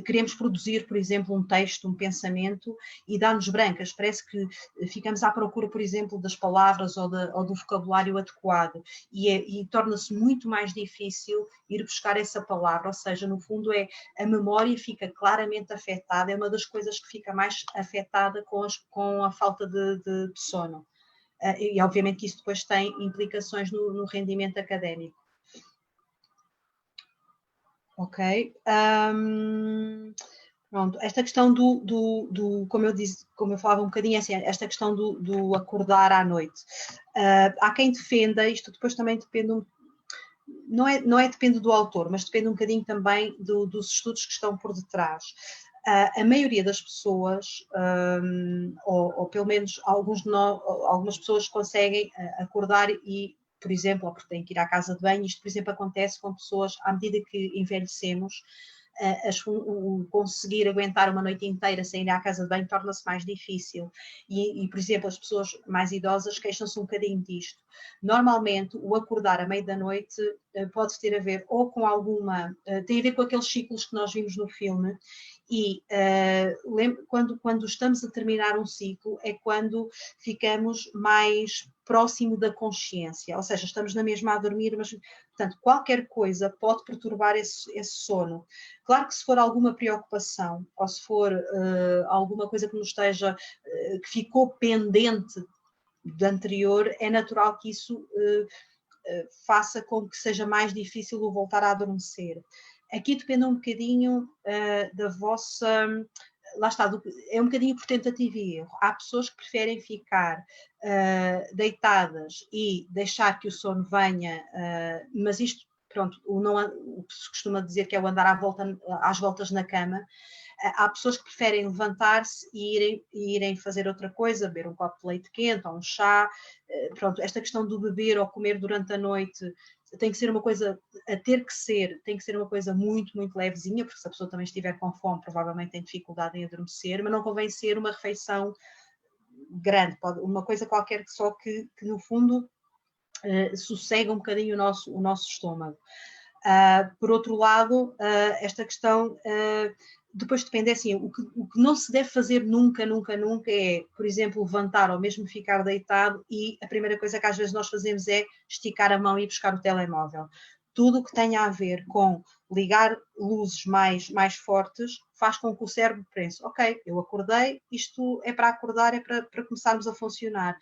queremos produzir, por exemplo, um texto, um pensamento e dá-nos brancas, parece que ficamos à procura, por exemplo, das palavras ou do vocabulário adequado e torna-se muito mais difícil ir buscar essa palavra, ou seja, no fundo a memória fica claramente afetada, é uma das coisas que fica mais afetada com a falta de sono. E obviamente que isso depois tem implicações no rendimento académico. Ok. Pronto, esta questão como eu falava um bocadinho, assim, esta questão do acordar à noite. Há quem defenda, isto depois também depende, não é depende do autor, mas depende um bocadinho também dos estudos que estão por detrás. A maioria das pessoas, ou pelo menos algumas pessoas conseguem acordar e, por exemplo, ou porque têm que ir à casa de banho, isto, por exemplo, acontece com pessoas, à medida que envelhecemos, conseguir aguentar uma noite inteira sem ir à casa de banho torna-se mais difícil. E, por exemplo, as pessoas mais idosas queixam-se um bocadinho disto. Normalmente, o acordar à meia da noite pode ter a ver ou com tem a ver com aqueles ciclos que nós vimos no filme. E quando estamos a terminar um ciclo é quando ficamos mais próximo da consciência, ou seja, estamos na mesma a dormir, mas, portanto, qualquer coisa pode perturbar esse sono. Claro que se for alguma preocupação, ou se for alguma coisa que nos esteja, que ficou pendente do anterior, é natural que isso faça com que seja mais difícil o voltar a adormecer. Aqui depende um bocadinho da vossa... Lá está, é um bocadinho por tentativa e erro. Há pessoas que preferem ficar deitadas e deixar que o sono venha, mas isto, pronto, o que se costuma dizer que é o andar às voltas na cama. Há pessoas que preferem levantar-se e irem fazer outra coisa, beber um copo de leite quente ou um chá. Pronto, esta questão do beber ou comer durante a noite tem que ser uma coisa, tem que ser uma coisa muito, muito levezinha, porque se a pessoa também estiver com fome, provavelmente tem dificuldade em adormecer, mas não convém ser uma refeição grande, uma coisa qualquer só que no fundo sossega um bocadinho o nosso estômago. Por outro lado, esta questão depois depende, assim, o que não se deve fazer nunca é, por exemplo, levantar ou mesmo ficar deitado e a primeira coisa que às vezes nós fazemos é esticar a mão e buscar o telemóvel. Tudo o que tenha a ver com ligar luzes mais fortes faz com que o cérebro pense, ok, eu acordei, isto é para acordar, é para começarmos a funcionar.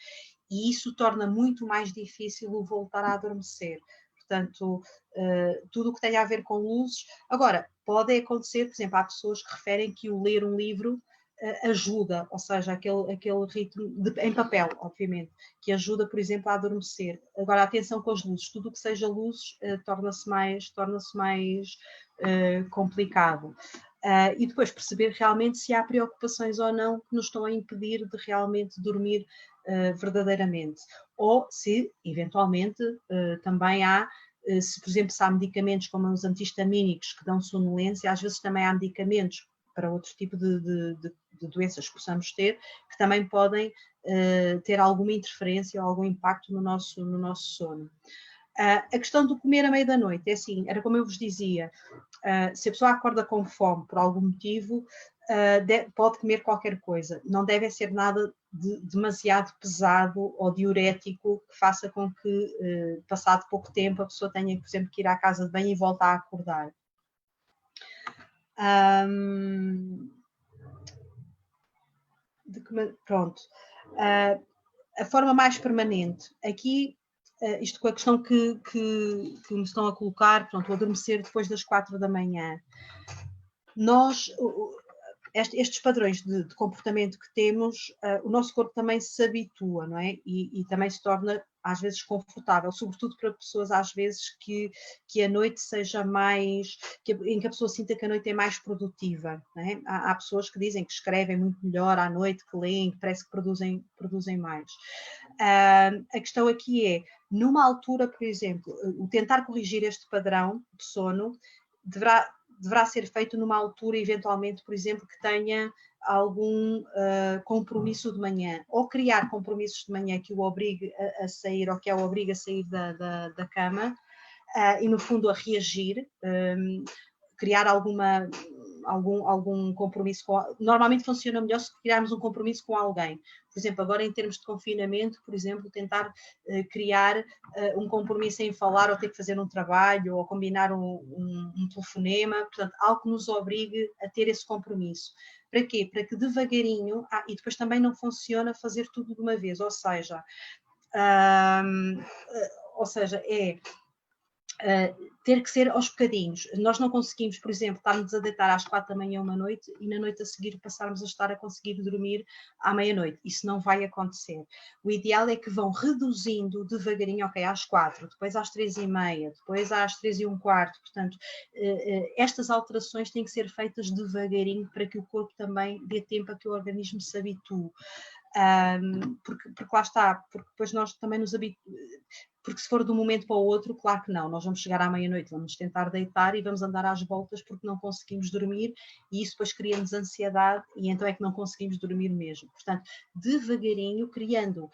E isso torna muito mais difícil o voltar a adormecer. Portanto, tudo o que tenha a ver com luzes. Agora, pode acontecer, por exemplo, há pessoas que referem que o ler um livro ajuda, ou seja, aquele ritmo, em papel, obviamente, que ajuda, por exemplo, a adormecer. Agora, atenção com as luzes, tudo o que seja luzes torna-se mais complicado. E depois perceber realmente se há preocupações ou não que nos estão a impedir de realmente dormir verdadeiramente. Ou se, eventualmente, também há, por exemplo, se há medicamentos como os antihistamínicos que dão sonolência, às vezes também há medicamentos para outro tipo de doenças que possamos ter, que também podem ter alguma interferência ou algum impacto no nosso sono. A questão do comer à meia da noite, é assim, era como eu vos dizia, se a pessoa acorda com fome por algum motivo, pode comer qualquer coisa, não deve ser nada demasiado pesado ou diurético que faça com que, passado pouco tempo, a pessoa tenha, por exemplo, que ir à casa de banho e voltar a acordar. Pronto. A forma mais permanente, aqui, isto com a questão que me estão a colocar, pronto, o adormecer depois das 4 da manhã. Estes padrões de comportamento que temos, o nosso corpo também se habitua, não é? E também se torna, às vezes, confortável, sobretudo para pessoas, às vezes, que a noite seja mais... em que a pessoa sinta que a noite é mais produtiva, não é? Há pessoas que dizem que escrevem muito melhor à noite, que leem, que parece que produzem mais. A questão aqui é, numa altura, por exemplo, o tentar corrigir este padrão de sono deverá ser feito numa altura, eventualmente, por exemplo, que tenha algum compromisso de manhã, ou criar compromissos de manhã que o obrigue a sair, ou que a obrigue a sair da cama, e no fundo a reagir, criar algum compromisso normalmente funciona melhor se criarmos um compromisso com alguém. Por exemplo, agora em termos de confinamento, por exemplo, tentar criar um compromisso em falar ou ter que fazer um trabalho ou combinar um telefonema, portanto, algo que nos obrigue a ter esse compromisso. Para quê? Para que devagarinho, e depois também não funciona fazer tudo de uma vez, ou seja, ter que ser aos bocadinhos. Nós não conseguimos, por exemplo, estarmos a deitar às 4 da manhã uma noite e na noite a seguir passarmos a estar a conseguir dormir à meia-noite. Isso não vai acontecer. O ideal é que vão reduzindo devagarinho, ok, às 4, depois às 3h30, depois às 3h15. Portanto, estas alterações têm que ser feitas devagarinho para que o corpo também dê tempo a que o organismo se habitue. Porque lá está, porque depois nós também nos habituamos, porque se for de um momento para o outro, claro que não, nós vamos chegar à meia-noite, vamos tentar deitar e vamos andar às voltas porque não conseguimos dormir e isso depois cria-nos ansiedade e então é que não conseguimos dormir mesmo. Portanto, devagarinho, criando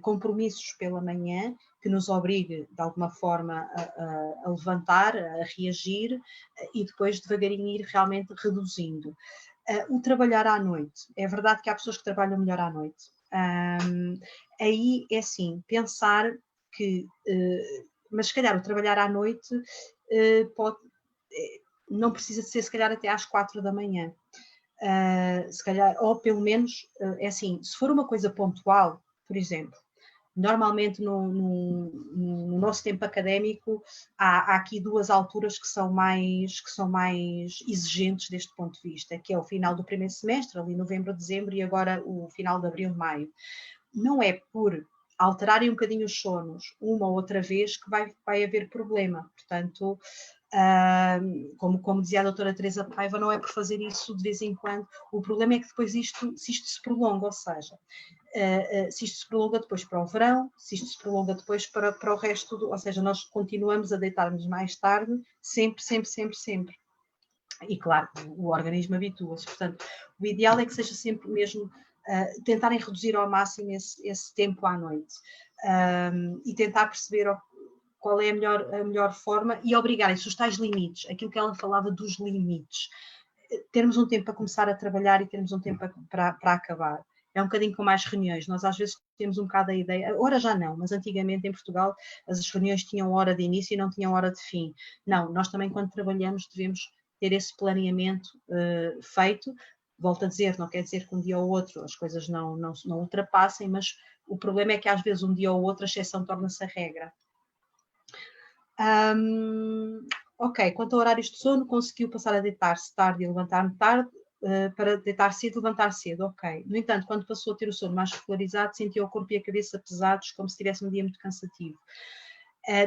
compromissos pela manhã que nos obrigue de alguma forma a levantar, a reagir e depois devagarinho ir realmente reduzindo. O trabalhar à noite. É verdade que há pessoas que trabalham melhor à noite. Aí é assim, pensar que, mas se calhar o trabalhar à noite não precisa de ser se calhar até às 4 da manhã. Se calhar, ou pelo menos, é assim, se for uma coisa pontual, por exemplo, normalmente no nosso tempo académico há aqui duas alturas que são mais exigentes deste ponto de vista, que é o final do primeiro semestre, ali novembro, dezembro, e agora o final de abril, maio. Não é por alterarem um bocadinho os sonos uma ou outra vez que vai haver problema. Portanto, como dizia a doutora Teresa Paiva, não é por fazer isso de vez em quando. O problema é que depois se isto se prolonga, ou seja, se isto se prolonga depois para o verão, se isto se prolonga depois para o resto, ou seja, nós continuamos a deitar-nos mais tarde, sempre. E claro, o organismo habitua-se. Portanto, o ideal é que seja sempre mesmo tentarem reduzir ao máximo esse tempo à noite e tentar perceber qual é a melhor forma e obrigarem-se os tais limites, aquilo que ela falava dos limites. Termos um tempo para começar a trabalhar e termos um tempo para acabar. É um bocadinho com mais reuniões. Nós às vezes temos um bocado a ideia, agora já não, mas antigamente em Portugal as reuniões tinham hora de início e não tinham hora de fim. Não, nós também quando trabalhamos devemos ter esse planeamento feito. Volto a dizer, não quer dizer que um dia ou outro as coisas não ultrapassem, mas o problema é que às vezes um dia ou outro a exceção torna-se a regra. Ok, quanto a horários de sono, conseguiu passar a deitar-se tarde e levantar-me tarde, para deitar cedo e levantar cedo, ok. No entanto, quando passou a ter o sono mais regularizado, sentia o corpo e a cabeça pesados, como se tivesse um dia muito cansativo.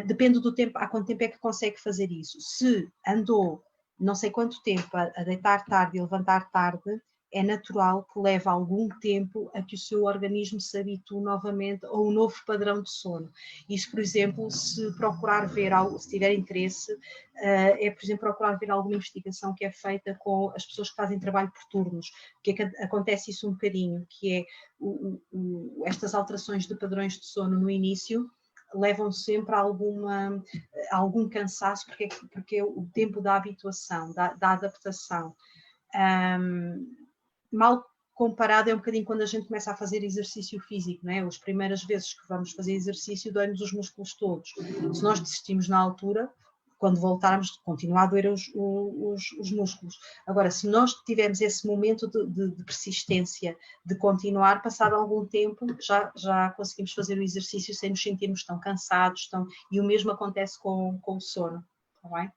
Depende do tempo, há quanto tempo é que consegue fazer isso. Se andou não sei quanto tempo a deitar tarde e levantar tarde, é natural que leve algum tempo a que o seu organismo se habitue novamente a um novo padrão de sono. Isso, por exemplo, se procurar ver, se tiver interesse, por exemplo, procurar ver alguma investigação que é feita com as pessoas que fazem trabalho por turnos, porque é que acontece isso um bocadinho, que é estas alterações de padrões de sono no início, levam sempre a algum cansaço, porque é o tempo da habituação, da adaptação. Mal comparado é um bocadinho quando a gente começa a fazer exercício físico, não é? As primeiras vezes que vamos fazer exercício dói-nos os músculos todos. Se nós desistimos na altura, quando voltarmos, continua a doer os músculos. Agora, se nós tivermos esse momento de persistência, de continuar, passado algum tempo, já conseguimos fazer o exercício sem nos sentirmos tão cansados, e o mesmo acontece com o sono, está bem?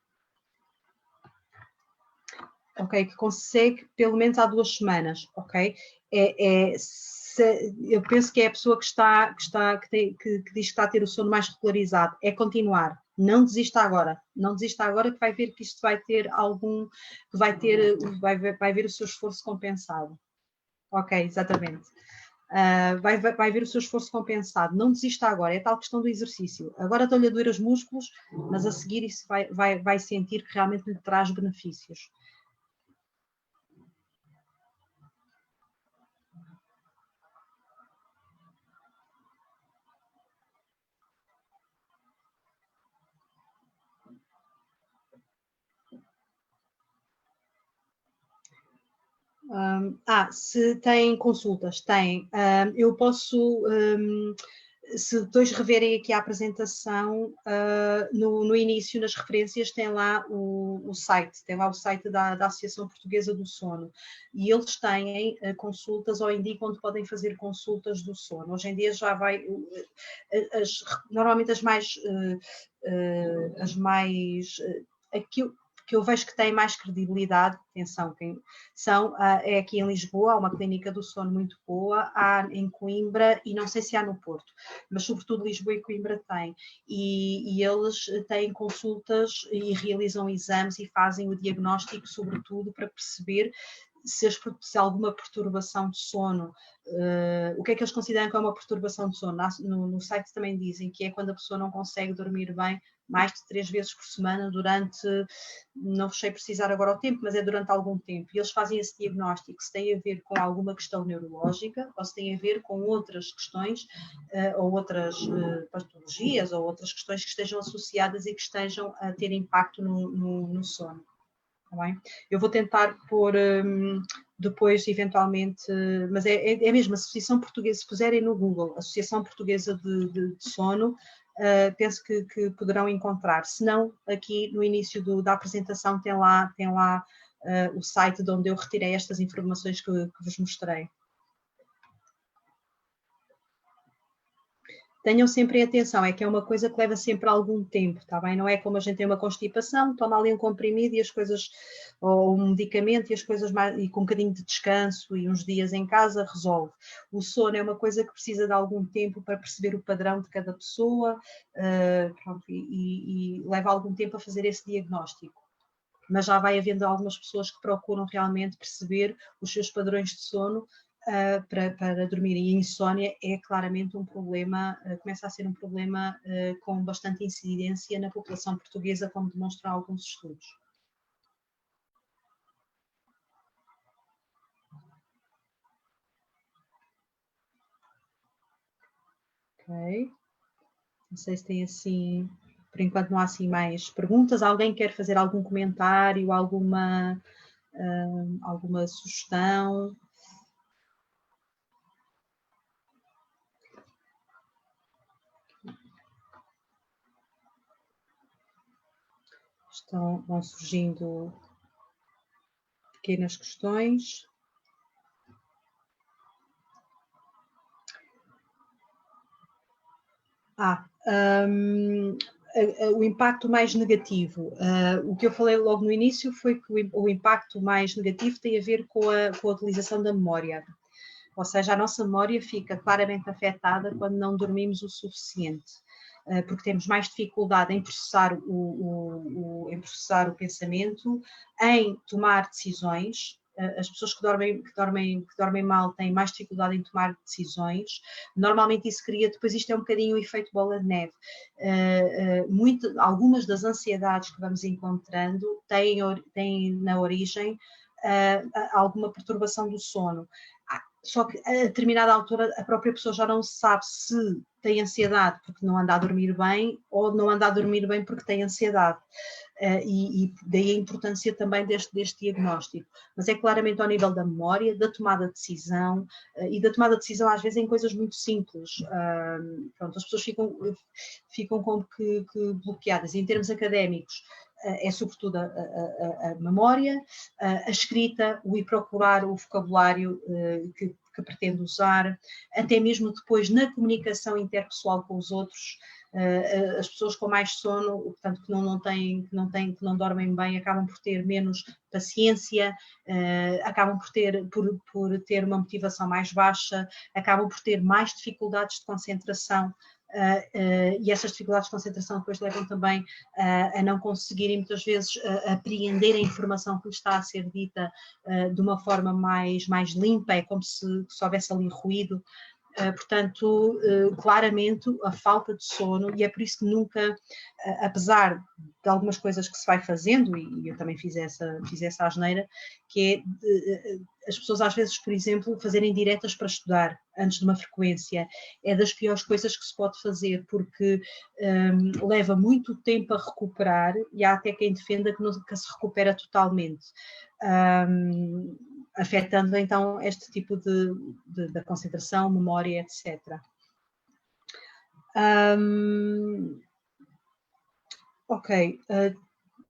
Ok, que consegue pelo menos há 2 semanas, ok? Eu penso que é a pessoa que diz que está a ter o sono mais regularizado, é continuar. Não desista agora que vai ver que isto vai ter vai ver o seu esforço compensado. Ok, exatamente. vai ver o seu esforço compensado. Não desista agora, é tal questão do exercício. Agora estão-lhe a doer os músculos, mas a seguir isso vai sentir que realmente lhe traz benefícios. Se tem consultas, tem. Eu posso, se depois reverem aqui a apresentação, no início, nas referências, tem lá o site, tem lá o site da Associação Portuguesa do Sono, e eles têm consultas ou indicam onde podem fazer consultas do sono. Hoje em dia já vai, normalmente as mais, aquilo que eu vejo que tem mais credibilidade, atenção, é aqui em Lisboa, há uma clínica do sono muito boa, há em Coimbra e não sei se há no Porto, mas sobretudo Lisboa e Coimbra têm, e eles têm consultas e realizam exames e fazem o diagnóstico, sobretudo para perceber se alguma perturbação de sono, o que é que eles consideram que é uma perturbação de sono? No site também dizem que é quando a pessoa não consegue dormir bem mais de 3 vezes por semana durante, não sei precisar agora o tempo, mas é durante algum tempo. E eles fazem esse diagnóstico, se tem a ver com alguma questão neurológica ou se tem a ver com outras questões ou outras patologias ou outras questões que estejam associadas e que estejam a ter impacto no sono. Tá bem? Eu vou tentar pôr depois, eventualmente, mas é mesmo a Associação Portuguesa, se puserem no Google, Associação Portuguesa de Sono, penso que poderão encontrar. Se não, aqui no início da apresentação tem lá o site de onde eu retirei estas informações que vos mostrei. Tenham sempre atenção, é que é uma coisa que leva sempre algum tempo, tá bem? Não é como a gente tem uma constipação, toma ali um comprimido e as coisas, ou um medicamento e as coisas e com um bocadinho de descanso e uns dias em casa resolve. O sono é uma coisa que precisa de algum tempo para perceber o padrão de cada pessoa, pronto, e leva algum tempo a fazer esse diagnóstico. Mas já vai havendo algumas pessoas que procuram realmente perceber os seus padrões de sono para dormir, e a insónia é claramente um problema, começa a ser um problema com bastante incidência na população portuguesa, como demonstram alguns estudos. Ok. Não sei se tem assim, por enquanto não há assim mais perguntas. Alguém quer fazer algum comentário, alguma sugestão? Vão surgindo pequenas questões. O impacto mais negativo. O que eu falei logo no início foi que o impacto mais negativo tem a ver com a utilização da memória. Ou seja, a nossa memória fica claramente afetada quando não dormimos o suficiente, porque temos mais dificuldade em processar o pensamento, em tomar decisões. As pessoas que dormem mal têm mais dificuldade em tomar decisões. Normalmente isso cria, depois isto é um bocadinho o efeito bola de neve. Algumas das ansiedades que vamos encontrando têm na origem alguma perturbação do sono. Só que a determinada altura a própria pessoa já não sabe se tem ansiedade porque não anda a dormir bem ou não anda a dormir bem porque tem ansiedade. E daí a importância também deste diagnóstico. Mas é claramente ao nível da memória, da tomada de decisão, e da tomada de decisão às vezes em coisas muito simples. Pronto, as pessoas ficam como que bloqueadas. Em termos académicos, é sobretudo a memória, a escrita, o ir procurar o vocabulário que pretende usar, até mesmo depois na comunicação interpessoal com os outros. As pessoas com mais sono, portanto, que não dormem bem, acabam por ter menos paciência, acabam por ter uma motivação mais baixa, acabam por ter mais dificuldades de concentração. e essas dificuldades de concentração depois levam também a não conseguirem muitas vezes apreender a informação que lhes está a ser dita de uma forma mais limpa, é como se houvesse ali ruído. Portanto, claramente a falta de sono, e é por isso que nunca, apesar de algumas coisas que se vai fazendo, e eu também fiz essa asneira, que é as pessoas às vezes, por exemplo, fazerem diretas para estudar antes de uma frequência, é das piores coisas que se pode fazer, porque leva muito tempo a recuperar, e há até quem defenda que nunca se recupera totalmente. Afetando então este tipo de concentração, memória, etc.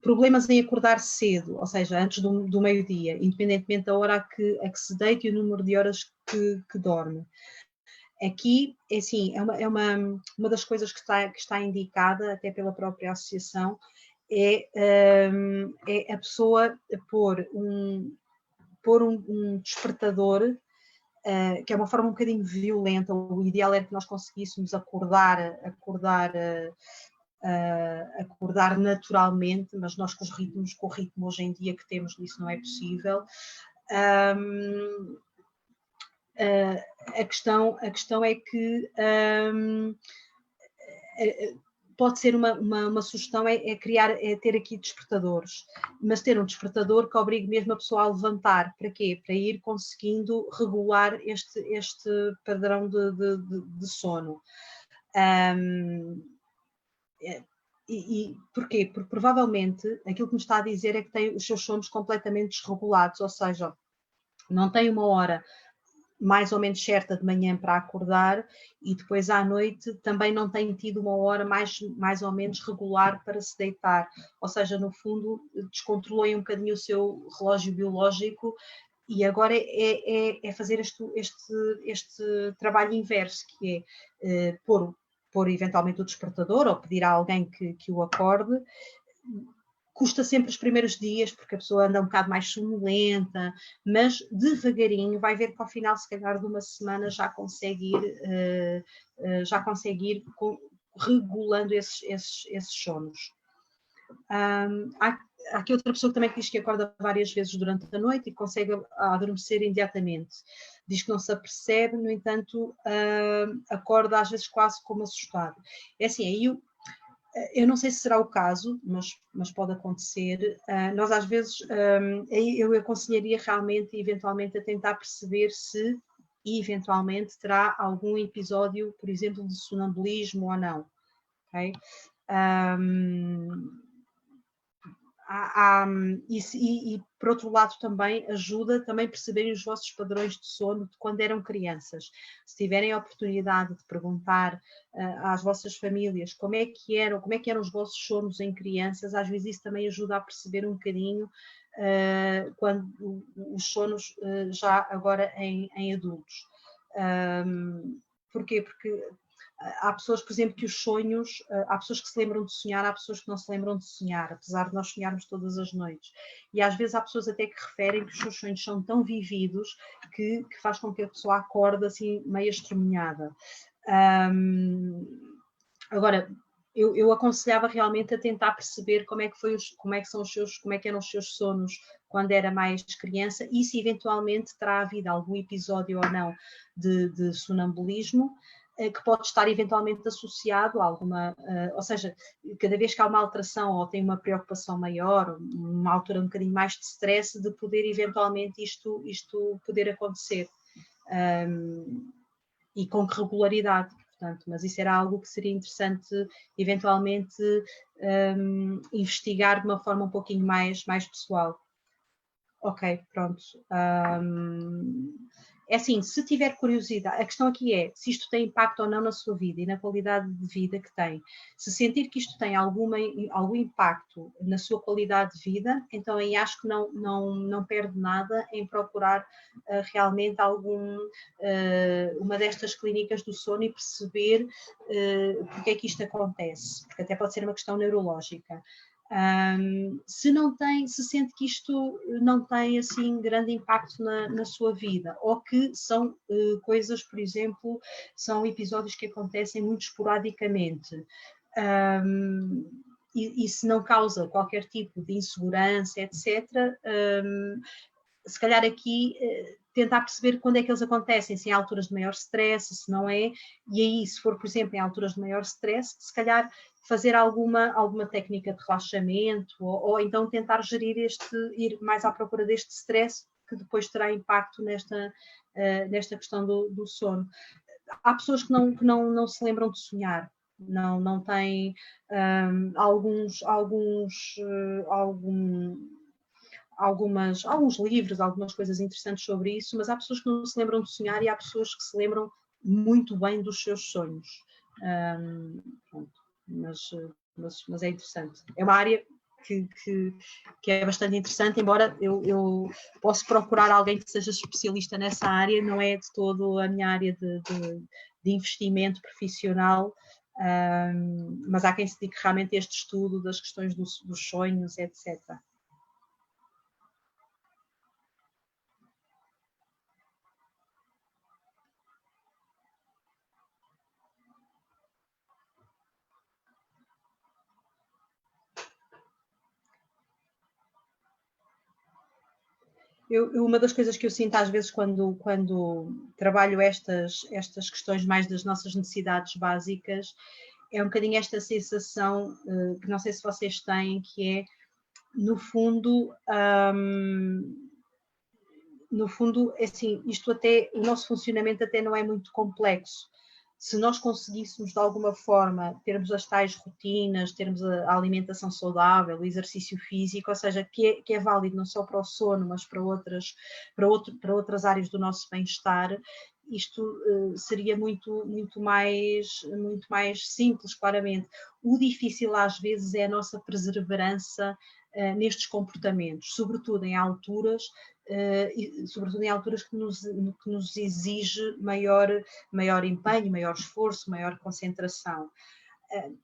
Problemas em acordar cedo, ou seja, antes do meio-dia, independentemente da hora a que se deita e o número de horas que dorme. Aqui, é assim, é uma das coisas que está indicada, até pela própria associação, é a pessoa pôr um despertador, que é uma forma um bocadinho violenta. O ideal era que nós conseguíssemos acordar naturalmente, mas nós com o ritmo hoje em dia que temos, isso não é possível. A questão é que pode ser uma sugestão, é ter aqui despertadores, mas ter um despertador que obrigue mesmo a pessoa a levantar. Para quê? Para ir conseguindo regular este padrão de sono. E porquê? Porque provavelmente aquilo que me está a dizer é que tem os seus sonos completamente desregulados, ou seja, não tem uma hora mais ou menos certa de manhã para acordar, e depois à noite também não tem tido uma hora mais ou menos regular para se deitar. Ou seja, no fundo, descontrolou um bocadinho o seu relógio biológico, e agora é fazer este trabalho inverso, que é pôr eventualmente o despertador, ou pedir a alguém que o acorde. Custa sempre os primeiros dias, porque a pessoa anda um bocado mais sonolenta, mas devagarinho vai ver que ao final, se calhar, de uma semana já consegue ir regulando esses sonos. Há aqui outra pessoa que também diz que acorda várias vezes durante a noite e consegue adormecer imediatamente. Diz que não se apercebe, no entanto, acorda às vezes quase como assustado. É assim, aí eu não sei se será o caso, mas pode acontecer. Nós às vezes, eu aconselharia realmente, eventualmente, a tentar perceber se eventualmente terá algum episódio, por exemplo, de sonambulismo ou não. Okay? E por outro lado também ajuda também a perceberem os vossos padrões de sono de quando eram crianças. Se tiverem a oportunidade de perguntar às vossas famílias como é que eram os vossos sonos em crianças, às vezes isso também ajuda a perceber um bocadinho quando os sonos já agora em adultos. Porquê? Porque há pessoas, por exemplo, que os sonhos, há pessoas que se lembram de sonhar, há pessoas que não se lembram de sonhar, apesar de nós sonharmos todas as noites. E às vezes há pessoas até que referem que os seus sonhos são tão vividos que faz com que a pessoa acorde assim meio estremunhada. Agora, eu aconselhava realmente a tentar perceber como é que eram os seus sonos quando era mais criança, e se eventualmente terá havido algum episódio ou não de sonambulismo, que pode estar eventualmente associado a alguma, ou seja, cada vez que há uma alteração ou tem uma preocupação maior, uma altura um bocadinho mais de stress, de poder eventualmente isto poder acontecer, e com que regularidade, portanto, mas isso era algo que seria interessante eventualmente investigar de uma forma um pouquinho mais pessoal. Ok, pronto. É assim, se tiver curiosidade, a questão aqui é se isto tem impacto ou não na sua vida e na qualidade de vida que tem. Se sentir que isto tem algum impacto na sua qualidade de vida, então aí acho que não perde nada em procurar realmente uma destas clínicas do sono e perceber porque é que isto acontece, porque até pode ser uma questão neurológica. Se sente que isto não tem assim grande impacto na sua vida, ou que são coisas, por exemplo, são episódios que acontecem muito esporadicamente, e se não causa qualquer tipo de insegurança, etc., se calhar aqui tentar perceber quando é que eles acontecem, se em alturas de maior stress, se não é, e aí, se for, por exemplo, em alturas de maior stress, se calhar fazer alguma técnica de relaxamento, ou então tentar gerir ir mais à procura deste stress, que depois terá impacto nesta questão do sono. Há pessoas que não se lembram de sonhar, não têm alguns livros, algumas coisas interessantes sobre isso, mas há pessoas que não se lembram de sonhar e há pessoas que se lembram muito bem dos seus sonhos. Mas é interessante. É uma área que é bastante interessante, embora eu possa procurar alguém que seja especialista nessa área, não é de todo a minha área de investimento profissional, mas há quem se dedique realmente a este estudo das questões dos sonhos, etc. Uma das coisas que eu sinto às vezes quando trabalho estas questões mais das nossas necessidades básicas é um bocadinho esta sensação que não sei se vocês têm, que é, no fundo, assim, o nosso funcionamento até não é muito complexo. Se nós conseguíssemos, de alguma forma, termos as tais rotinas, termos a alimentação saudável, o exercício físico, ou seja, que é válido não só para o sono, mas para outras áreas do nosso bem-estar, isto seria muito mais simples, claramente. O difícil, às vezes, é a nossa perseverança nestes comportamentos, sobretudo em alturas que nos exige maior empenho, maior esforço, maior concentração.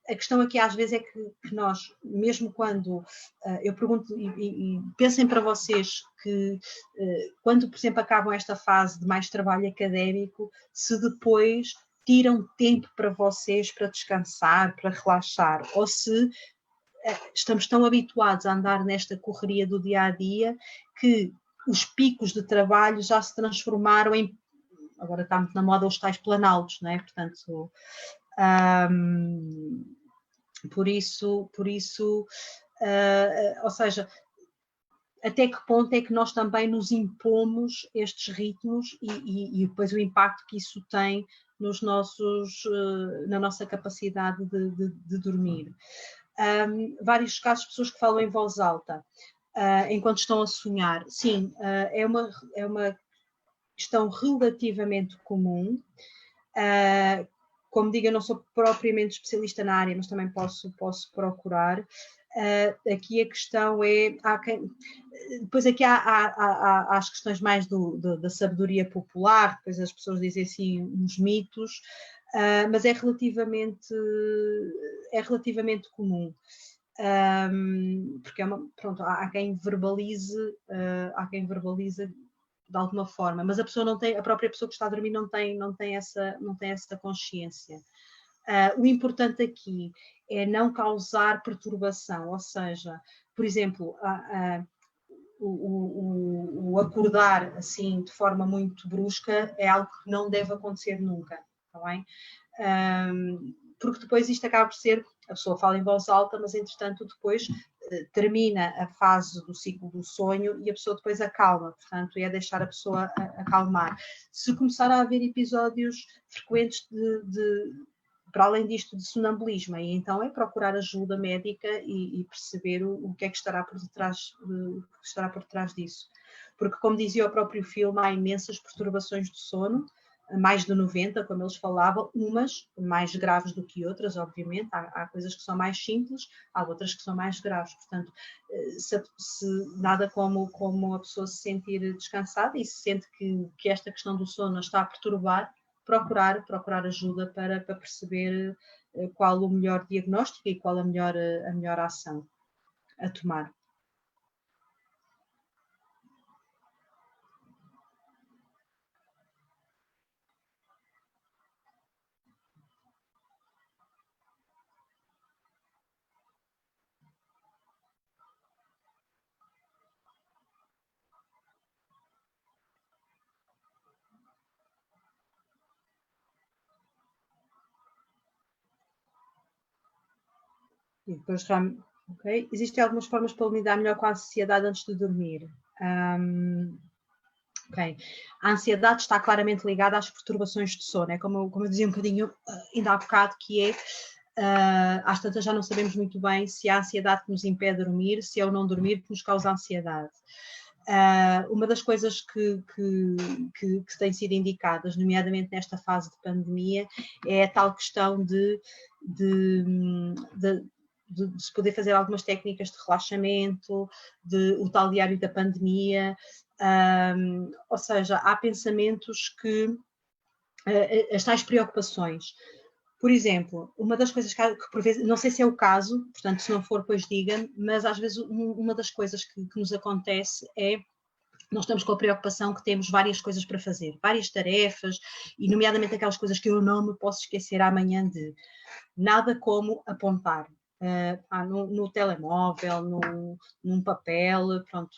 A questão aqui às vezes é que nós, mesmo quando eu pergunto e pensem para vocês que quando, por exemplo, acabam esta fase de mais trabalho académico, se depois tiram tempo para vocês para descansar, para relaxar, ou se estamos tão habituados a andar nesta correria do dia a dia que os picos de trabalho já se transformaram em, agora está muito na moda, os tais planaltos, não é? Portanto, por isso, ou seja, até que ponto é que nós também nos impomos estes ritmos e depois o impacto que isso tem na nossa capacidade de dormir. Vários casos de pessoas que falam em voz alta enquanto estão a sonhar. Sim, é uma questão relativamente comum. Como digo, eu não sou propriamente especialista na área, mas também posso procurar. Aqui a questão é... Depois aqui há as questões mais da sabedoria popular, depois as pessoas dizem assim uns mitos, mas é relativamente comum. Porque pronto, há quem verbalize de alguma forma, mas a própria pessoa que está a dormir não tem essa consciência. O importante aqui é não causar perturbação, ou seja, por exemplo, o acordar assim de forma muito brusca é algo que não deve acontecer nunca, está bem? Porque depois isto acaba por ser, a pessoa fala em voz alta, mas entretanto depois termina a fase do ciclo do sonho e a pessoa depois acalma, portanto é deixar a pessoa acalmar. Se começar a haver episódios frequentes para além disto de sonambulismo, e então é procurar ajuda médica e perceber o que é que estará por detrás disso. Porque, como dizia o próprio filme, há imensas perturbações do sono, mais de 90, como eles falavam, umas mais graves do que outras, obviamente, há coisas que são mais simples, há outras que são mais graves, portanto, se nada como a pessoa se sentir descansada e se sente que esta questão do sono está a perturbar, procurar ajuda para perceber qual o melhor diagnóstico e qual a melhor ação. a tomar. E depois, okay. Existem algumas formas para lidar melhor com a ansiedade antes de dormir. Okay. A ansiedade está claramente ligada às perturbações de sono, é como eu dizia um bocadinho ainda há bocado, que é, às tantas já não sabemos muito bem se é a ansiedade que nos impede de dormir, se é o não dormir que nos causa ansiedade. Uma das coisas que têm sido indicadas, nomeadamente nesta fase de pandemia, é a tal questão de se poder fazer algumas técnicas de relaxamento, o tal diário da pandemia, ou seja, há pensamentos que, as tais preocupações. Por exemplo, uma das coisas que por vezes, não sei se é o caso, portanto, se não for, pois diga-me, mas às vezes uma das coisas que nos acontece é nós estamos com a preocupação que temos várias coisas para fazer, várias tarefas, e nomeadamente aquelas coisas que eu não me posso esquecer amanhã de. Nada como apontar. No telemóvel, num papel, pronto,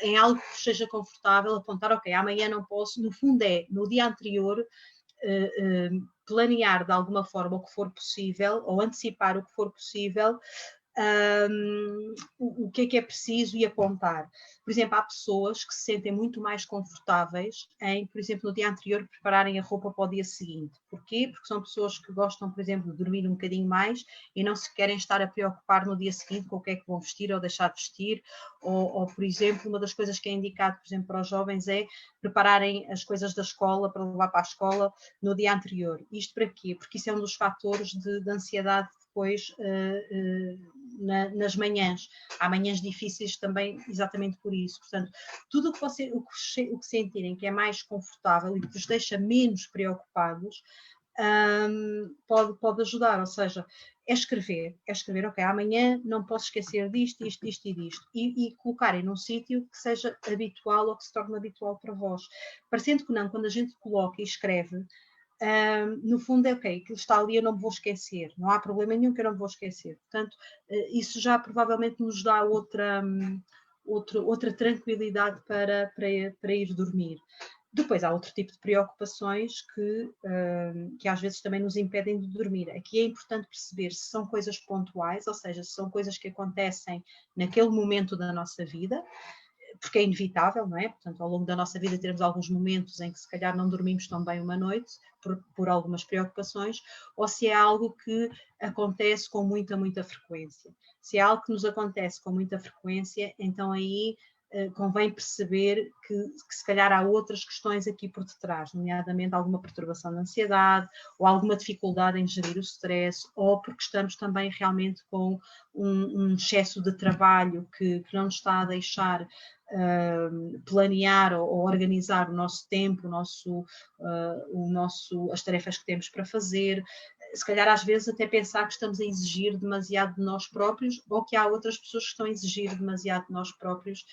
em algo que seja confortável, apontar, ok, amanhã não posso, no fundo é, no dia anterior, planear de alguma forma o que for possível, ou antecipar o que for possível, o que é preciso e apontar. Por exemplo, há pessoas que se sentem muito mais confortáveis em, por exemplo, no dia anterior prepararem a roupa para o dia seguinte. Porquê? Porque são pessoas que gostam, por exemplo, de dormir um bocadinho mais e não se querem estar a preocupar no dia seguinte com o que é que vão vestir ou deixar de vestir, ou por exemplo, uma das coisas que é indicado, por exemplo, para os jovens é prepararem as coisas da escola para levar para a escola no dia anterior. Isto para quê? Porque isso é um dos fatores de ansiedade depois nas manhãs. Há manhãs difíceis também exatamente por isso. Portanto, tudo o que sentirem que é mais confortável e que vos deixa menos preocupados, pode ajudar. Ou seja, é escrever, ok, amanhã não posso esquecer disto, isto e disto, e colocarem num sítio que seja habitual ou que se torne habitual para vós. Parecendo que não, quando a gente coloca e escreve, no fundo é ok, aquilo está ali, eu não me vou esquecer, não há problema nenhum que eu não me vou esquecer. Portanto, isso já provavelmente nos dá outra tranquilidade para ir dormir. Depois há outro tipo de preocupações que às vezes também nos impedem de dormir. Aqui é importante perceber se são coisas pontuais, ou seja, se são coisas que acontecem naquele momento da nossa vida, porque é inevitável, não é? Portanto, ao longo da nossa vida teremos alguns momentos em que se calhar não dormimos tão bem uma noite por algumas preocupações, ou se é algo que acontece com muita frequência. Se é algo que nos acontece com muita frequência, então aí convém perceber que se calhar há outras questões aqui por detrás, nomeadamente alguma perturbação de ansiedade, ou alguma dificuldade em gerir o stress, ou porque estamos também realmente com um excesso de trabalho que não nos está a deixar planear ou organizar o nosso tempo, as tarefas que temos para fazer. Se calhar às vezes até pensar que estamos a exigir demasiado de nós próprios, ou que há outras pessoas que estão a exigir demasiado de nós próprios,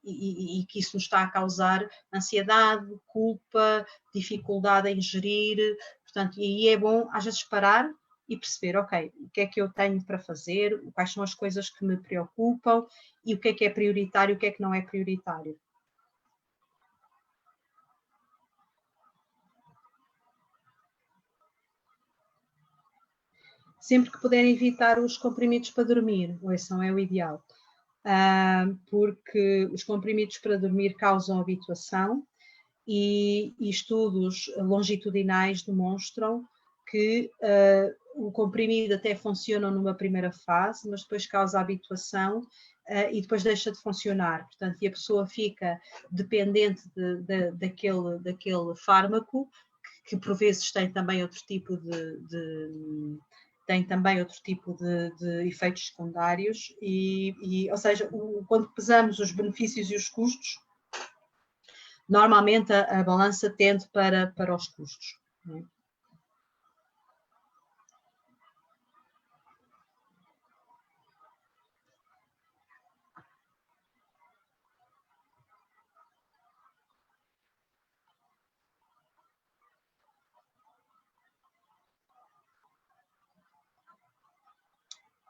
e que isso nos está a causar ansiedade, culpa, dificuldade em gerir. Portanto, e aí é bom às vezes parar e perceber, ok, o que é que eu tenho para fazer, quais são as coisas que me preocupam e o que é prioritário, o que é que não é prioritário. Sempre que puderem evitar os comprimidos para dormir, ouçam, é o ideal. Porque os comprimidos para dormir causam habituação e estudos longitudinais demonstram que o comprimido até funciona numa primeira fase, mas depois causa habituação e depois deixa de funcionar. Portanto, e a pessoa fica dependente daquele fármaco, que por vezes tem também outro tipo de efeitos secundários ou seja, quando pesamos os benefícios e os custos, normalmente a balança tende para os custos. Não é?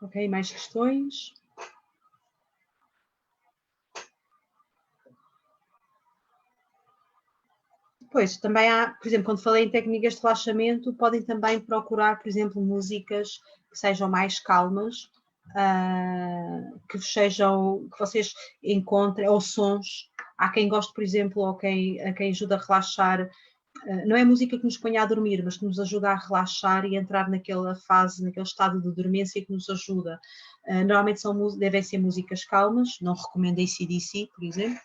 Ok, mais questões? Pois, também há, por exemplo, quando falei em técnicas de relaxamento, podem também procurar, por exemplo, músicas que sejam mais calmas, que vocês encontrem, ou sons. Há quem goste, por exemplo, ou a quem ajuda a relaxar. Não é música que nos ponha a dormir, mas que nos ajuda a relaxar e entrar naquela fase, naquele estado de dormência que nos ajuda. Normalmente devem ser músicas calmas, não recomendo AC/DC, por exemplo,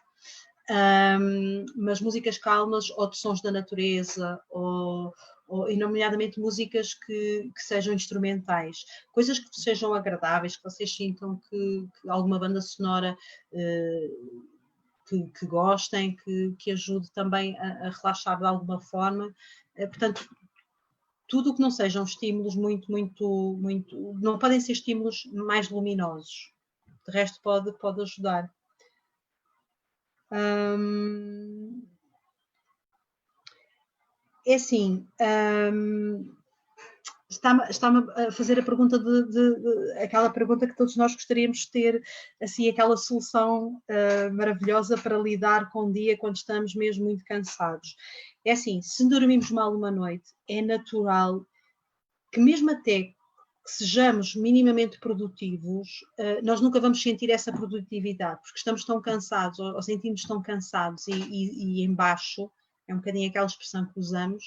mas músicas calmas ou de sons da natureza, e nomeadamente músicas que sejam instrumentais, coisas que sejam agradáveis, que vocês sintam que alguma banda sonora que gostem, que ajude também a relaxar de alguma forma. Portanto, tudo o que não sejam estímulos muito, não podem ser estímulos mais luminosos. De resto pode ajudar. É assim, está-me a fazer a pergunta aquela pergunta que todos nós gostaríamos de ter, assim, aquela solução maravilhosa para lidar com o dia quando estamos mesmo muito cansados. É assim, se dormimos mal uma noite, é natural que mesmo até que sejamos minimamente produtivos, nós nunca vamos sentir essa produtividade, porque estamos tão cansados, ou sentimos tão cansados e em baixo, é um bocadinho aquela expressão que usamos,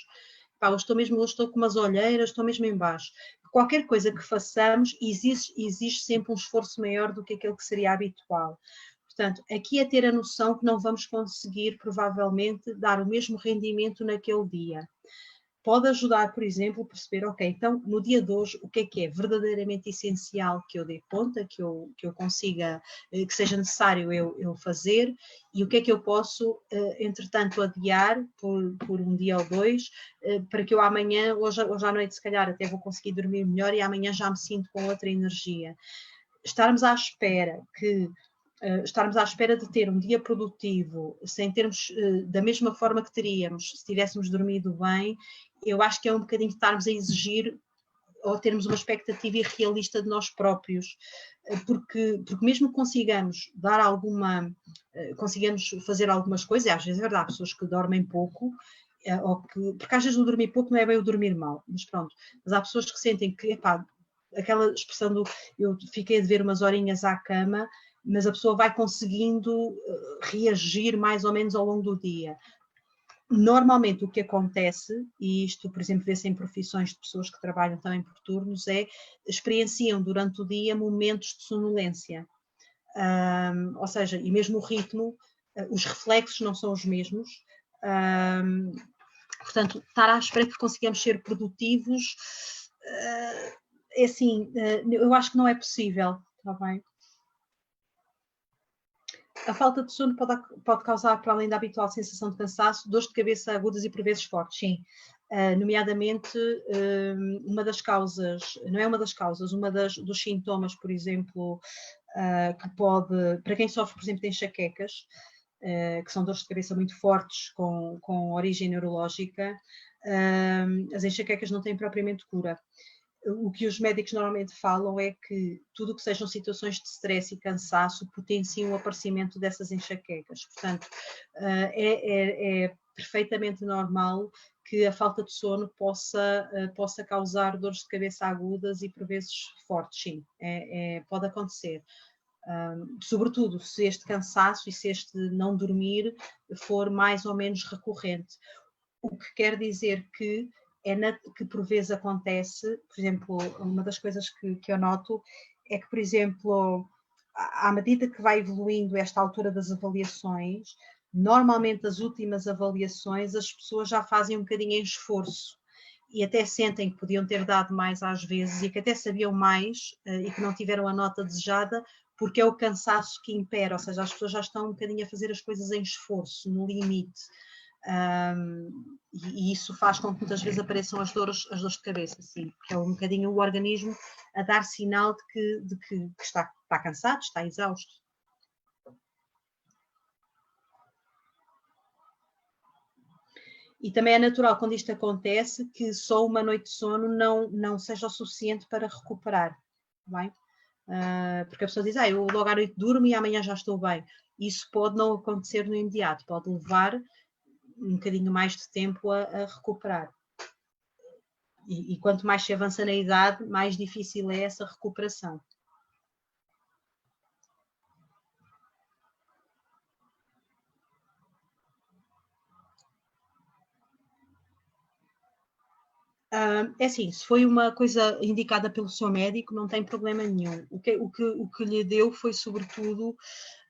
pá, hoje estou com umas olheiras, estou mesmo em baixo. Qualquer coisa que façamos exige sempre um esforço maior do que aquele que seria habitual. Portanto, aqui é ter a noção que não vamos conseguir, provavelmente, dar o mesmo rendimento naquele dia. Pode ajudar, por exemplo, a perceber, ok, então no dia de hoje, o que é verdadeiramente essencial que eu dê conta, que eu consiga, que seja necessário eu fazer, e o que é que eu posso, entretanto, adiar por um dia ou dois, para que eu amanhã, hoje à noite, se calhar, até vou conseguir dormir melhor e amanhã já me sinto com outra energia. Estarmos à espera de ter um dia produtivo, sem termos, da mesma forma que teríamos se tivéssemos dormido bem, eu acho que é um bocadinho estarmos a exigir ou termos uma expectativa irrealista de nós próprios, porque mesmo que consigamos consigamos fazer algumas coisas, às vezes é verdade, há pessoas que dormem pouco, porque às vezes o dormir pouco não é bem o dormir mal, mas pronto, mas há pessoas que sentem que, epá, aquela expressão do eu fiquei a dever umas horinhas à cama, mas a pessoa vai conseguindo reagir mais ou menos ao longo do dia. Normalmente o que acontece, e isto, por exemplo, vê-se em profissões de pessoas que trabalham também por turnos, experienciam durante o dia momentos de sonolência. Ou seja, e mesmo o ritmo, os reflexos não são os mesmos. Portanto, estar à espera que consigamos ser produtivos, é assim, eu acho que não é possível, está bem? A falta de sono pode causar, para além da habitual sensação de cansaço, dores de cabeça agudas e por vezes fortes, sim. Nomeadamente, uma das causas, não é uma das causas, dos sintomas, por exemplo, que pode, para quem sofre, por exemplo, de enxaquecas, que são dores de cabeça muito fortes com origem neurológica, as enxaquecas não têm propriamente cura. O que os médicos normalmente falam é que tudo o que sejam situações de stress e cansaço potenciam o aparecimento dessas enxaquecas. Portanto, é perfeitamente normal que a falta de sono possa causar dores de cabeça agudas e por vezes fortes, sim, pode acontecer. Sobretudo se este cansaço e se este não dormir for mais ou menos recorrente. O que quer dizer que que por vezes acontece, por exemplo, uma das coisas que eu noto é que, por exemplo, à medida que vai evoluindo esta altura das avaliações, normalmente as últimas avaliações as pessoas já fazem um bocadinho em esforço e até sentem que podiam ter dado mais às vezes e que até sabiam mais e que não tiveram a nota desejada, porque é o cansaço que impera, ou seja, as pessoas já estão um bocadinho a fazer as coisas em esforço, no limite. E isso faz com que muitas vezes apareçam as dores de cabeça, sim, porque é um bocadinho o organismo a dar sinal de que está cansado, está exausto. E também é natural, quando isto acontece, que só uma noite de sono não seja o suficiente para recuperar, bem? Porque a pessoa diz, eu logo à noite durmo e amanhã já estou bem. Isso pode não acontecer no imediato, pode levar um bocadinho mais de tempo a recuperar. E quanto mais se avança na idade, mais difícil é essa recuperação. É assim, se foi uma coisa indicada pelo seu médico, não tem problema nenhum. O que lhe deu foi sobretudo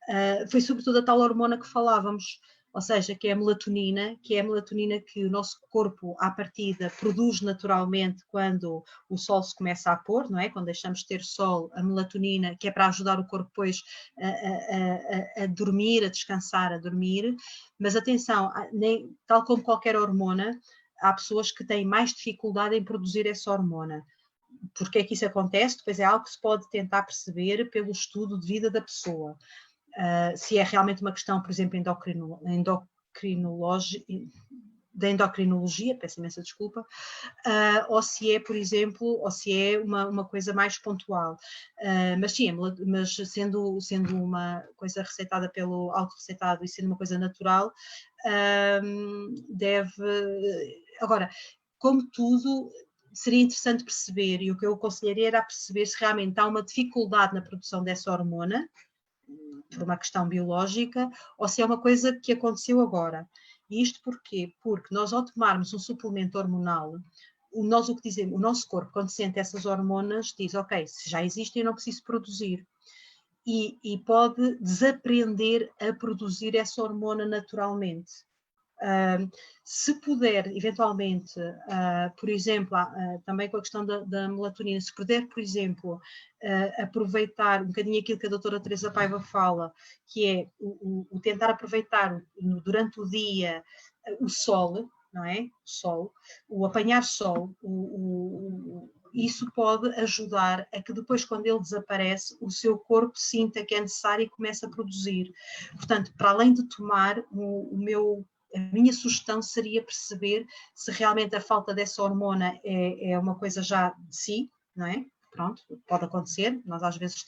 a tal hormona que falávamos, ou seja, que é a melatonina, que o nosso corpo, à partida, produz naturalmente quando o sol se começa a pôr, não é? Quando deixamos de ter sol, a melatonina, que é para ajudar o corpo depois a dormir, a descansar, a dormir. Mas atenção, tal como qualquer hormona, há pessoas que têm mais dificuldade em produzir essa hormona. Porque é que isso acontece? Depois é algo que se pode tentar perceber pelo estudo de vida da pessoa. Se é realmente uma questão, por exemplo, da endocrinologia, peço imensa desculpa, ou se é, por exemplo, ou se é uma coisa mais pontual. Mas sim, mas sendo uma coisa receitada pelo autorrecetado e sendo uma coisa natural, Agora, como tudo, seria interessante perceber, e o que eu aconselharia era perceber se realmente há uma dificuldade na produção dessa hormona, por uma questão biológica, ou se é uma coisa que aconteceu agora. E isto porquê? Porque nós, ao tomarmos um suplemento hormonal, o nosso corpo, quando sente essas hormonas, diz, ok, se já existem, eu não preciso produzir. E pode desaprender a produzir essa hormona naturalmente. Se puder, eventualmente, por exemplo, também com a questão da melatonina, se puder, por exemplo, aproveitar um bocadinho aquilo que a doutora Teresa Paiva fala, que é o tentar aproveitar durante o dia o sol, não é? O sol, o apanhar sol, isso pode ajudar a que depois, quando ele desaparece, o seu corpo sinta que é necessário e comece a produzir. Portanto, para além de tomar, a minha sugestão seria perceber se realmente a falta dessa hormona é uma coisa já de si, não é? Pronto, pode acontecer. Nós às vezes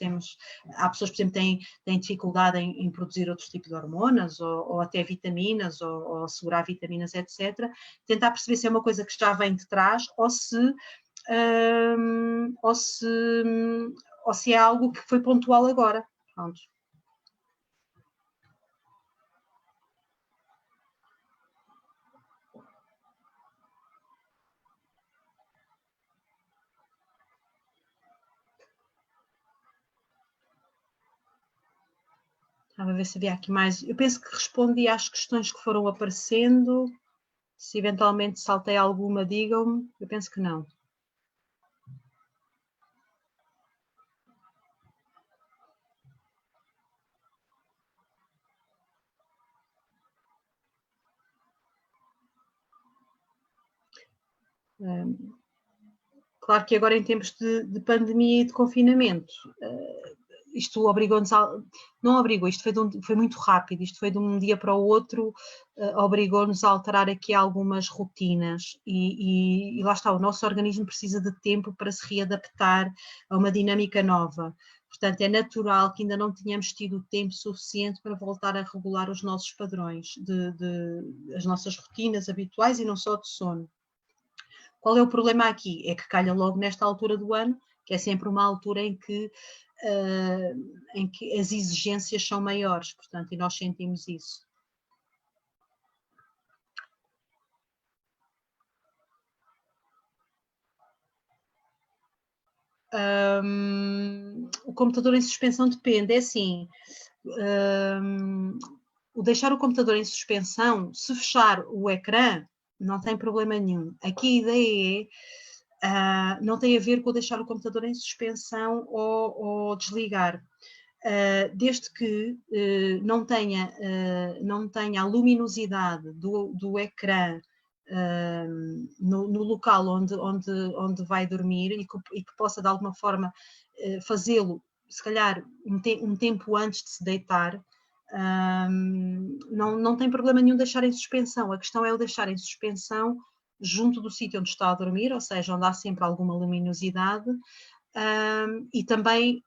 há pessoas, por exemplo, que têm dificuldade em produzir outros tipos de hormonas ou até vitaminas ou segurar vitaminas, etc. Tentar perceber se é uma coisa que já vem de trás ou se é algo que foi pontual agora. Pronto. Estava a ver se havia aqui mais. Eu penso que respondi às questões que foram aparecendo. Se eventualmente saltei alguma, digam-me. Eu penso que não. Claro que agora em tempos de pandemia e de confinamento, isto obrigou-nos não obrigou, isto foi muito rápido, isto foi de um dia para o outro, obrigou-nos a alterar aqui algumas rotinas e lá está, o nosso organismo precisa de tempo para se readaptar a uma dinâmica nova. Portanto, é natural que ainda não tenhamos tido tempo suficiente para voltar a regular os nossos padrões, as nossas rotinas habituais e não só de sono. Qual é o problema aqui? É que calha logo nesta altura do ano, que é sempre uma altura em que as exigências são maiores, portanto, e nós sentimos isso. O computador em suspensão depende, é assim, o deixar o computador em suspensão, se fechar o ecrã, não tem problema nenhum. Aqui a ideia não tem a ver com deixar o computador em suspensão ou desligar. Desde que não tenha a luminosidade do ecrã no local onde vai dormir e que possa de alguma forma fazê-lo, se calhar um tempo antes de se deitar, não tem problema nenhum deixar em suspensão. A questão é o deixar em suspensão junto do sítio onde está a dormir, ou seja, onde há sempre alguma luminosidade, e também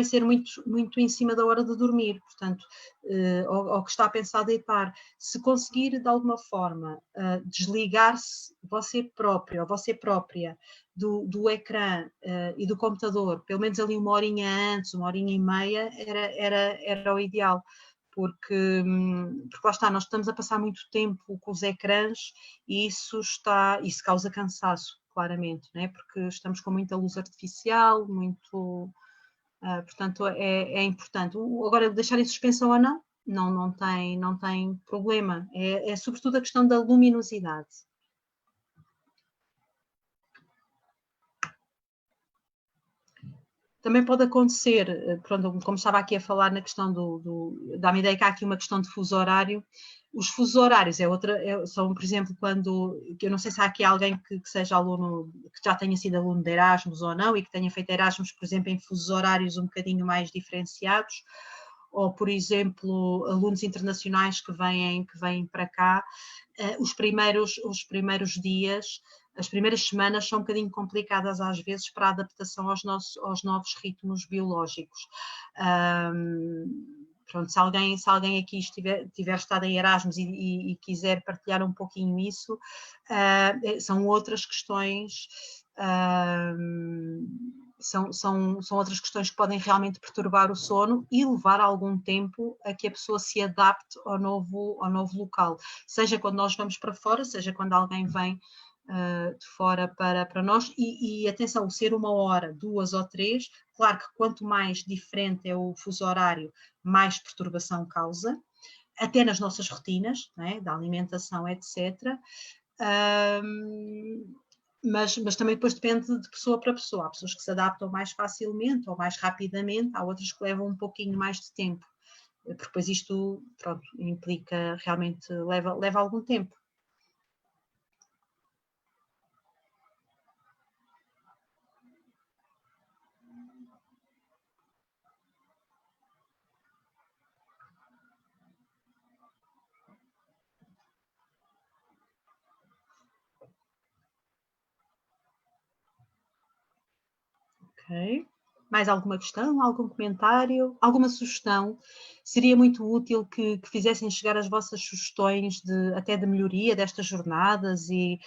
ser muito em cima da hora de dormir, portanto, ao que está a pensar deitar. Se conseguir, de alguma forma, desligar-se você próprio ou você própria do ecrã e do computador, pelo menos ali uma horinha antes, uma horinha e meia, era o ideal. Porque lá está, nós estamos a passar muito tempo com os ecrãs e isso causa cansaço, claramente, não é? Porque estamos com muita luz artificial, portanto é importante. Agora, deixar em suspensão ou não tem problema, é sobretudo a questão da luminosidade. Também pode acontecer, pronto, como estava aqui a falar na questão dá-me ideia que há aqui uma questão de fuso horário. Os fusos horários são, por exemplo, eu não sei se há aqui alguém que seja aluno, que já tenha sido aluno de Erasmus ou não, e que tenha feito Erasmus, por exemplo, em fusos horários um bocadinho mais diferenciados, ou, por exemplo, alunos internacionais que vêm para cá. Os primeiros dias, as primeiras semanas são um bocadinho complicadas às vezes para a adaptação aos novos ritmos biológicos. Pronto, se alguém aqui tiver estado em Erasmus e quiser partilhar um pouquinho isso, são outras questões. São outras questões que podem realmente perturbar o sono e levar algum tempo a que a pessoa se adapte ao novo local, seja quando nós vamos para fora, seja quando alguém vem de fora para nós, e atenção, ser 1 hora, 2 ou 3, claro que quanto mais diferente é o fuso horário, mais perturbação causa, até nas nossas rotinas, não é? Da alimentação, etc. Mas também depois depende de pessoa para pessoa. Há pessoas que se adaptam mais facilmente ou mais rapidamente, há outras que levam um pouquinho mais de tempo, porque depois isto, pronto, implica, realmente leva algum tempo. Ok. Mais alguma questão, algum comentário, alguma sugestão? Seria muito útil que fizessem chegar as vossas sugestões até de melhoria destas jornadas e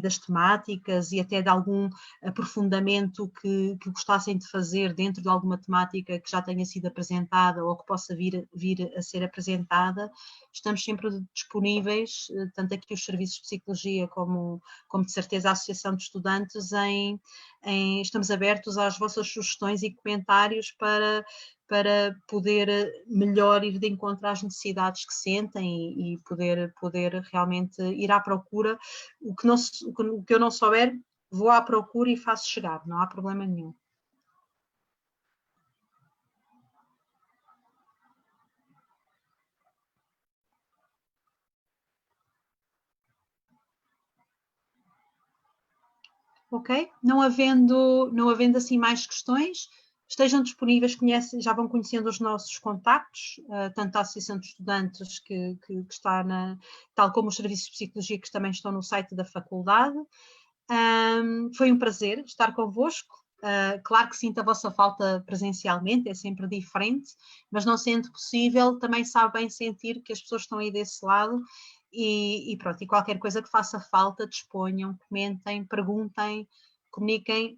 das temáticas, e até de algum aprofundamento que gostassem de fazer dentro de alguma temática que já tenha sido apresentada ou que possa vir a ser apresentada. Estamos sempre disponíveis, tanto aqui os serviços de psicologia como de certeza a Associação de Estudantes, estamos abertos às vossas sugestões e comentários para poder melhor ir de encontro às necessidades que sentem e poder realmente ir à procura. O que eu não souber, vou à procura e faço chegar, não há problema nenhum. Ok? Não havendo assim mais questões, estejam disponíveis, já vão conhecendo os nossos contactos, tanto a Associação de Estudantes, que está tal como os serviços de psicologia que também estão no site da faculdade. Foi um prazer estar convosco. Claro que sinto a vossa falta presencialmente, é sempre diferente, mas não sendo possível, também sabem sentir que as pessoas estão aí desse lado. E pronto, e qualquer coisa que faça falta, disponham, comentem, perguntem, comuniquem,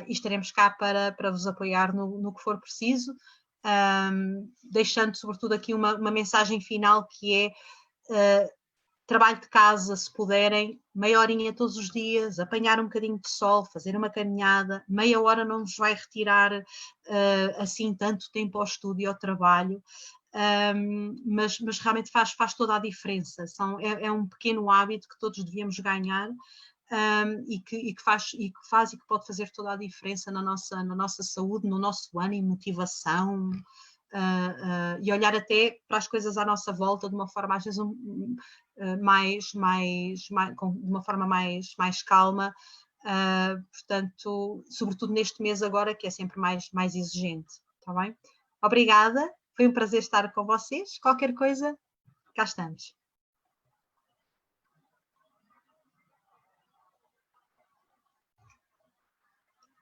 e estaremos cá para vos apoiar no que for preciso, deixando sobretudo aqui uma mensagem final, que é trabalho de casa, se puderem, meia horinha todos os dias, apanhar um bocadinho de sol, fazer uma caminhada, meia hora não nos vai retirar assim tanto tempo ao estudo e ao trabalho. Mas realmente faz toda a diferença. É um pequeno hábito que todos devíamos ganhar, e que faz e que pode fazer toda a diferença na nossa saúde, no nosso ânimo, motivação, e olhar até para as coisas à nossa volta de uma forma às vezes de uma forma mais calma, portanto, sobretudo neste mês agora, que é sempre mais exigente. Está bem? Obrigada. Foi um prazer estar com vocês. Qualquer coisa, cá estamos.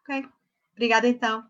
Ok. Obrigada então.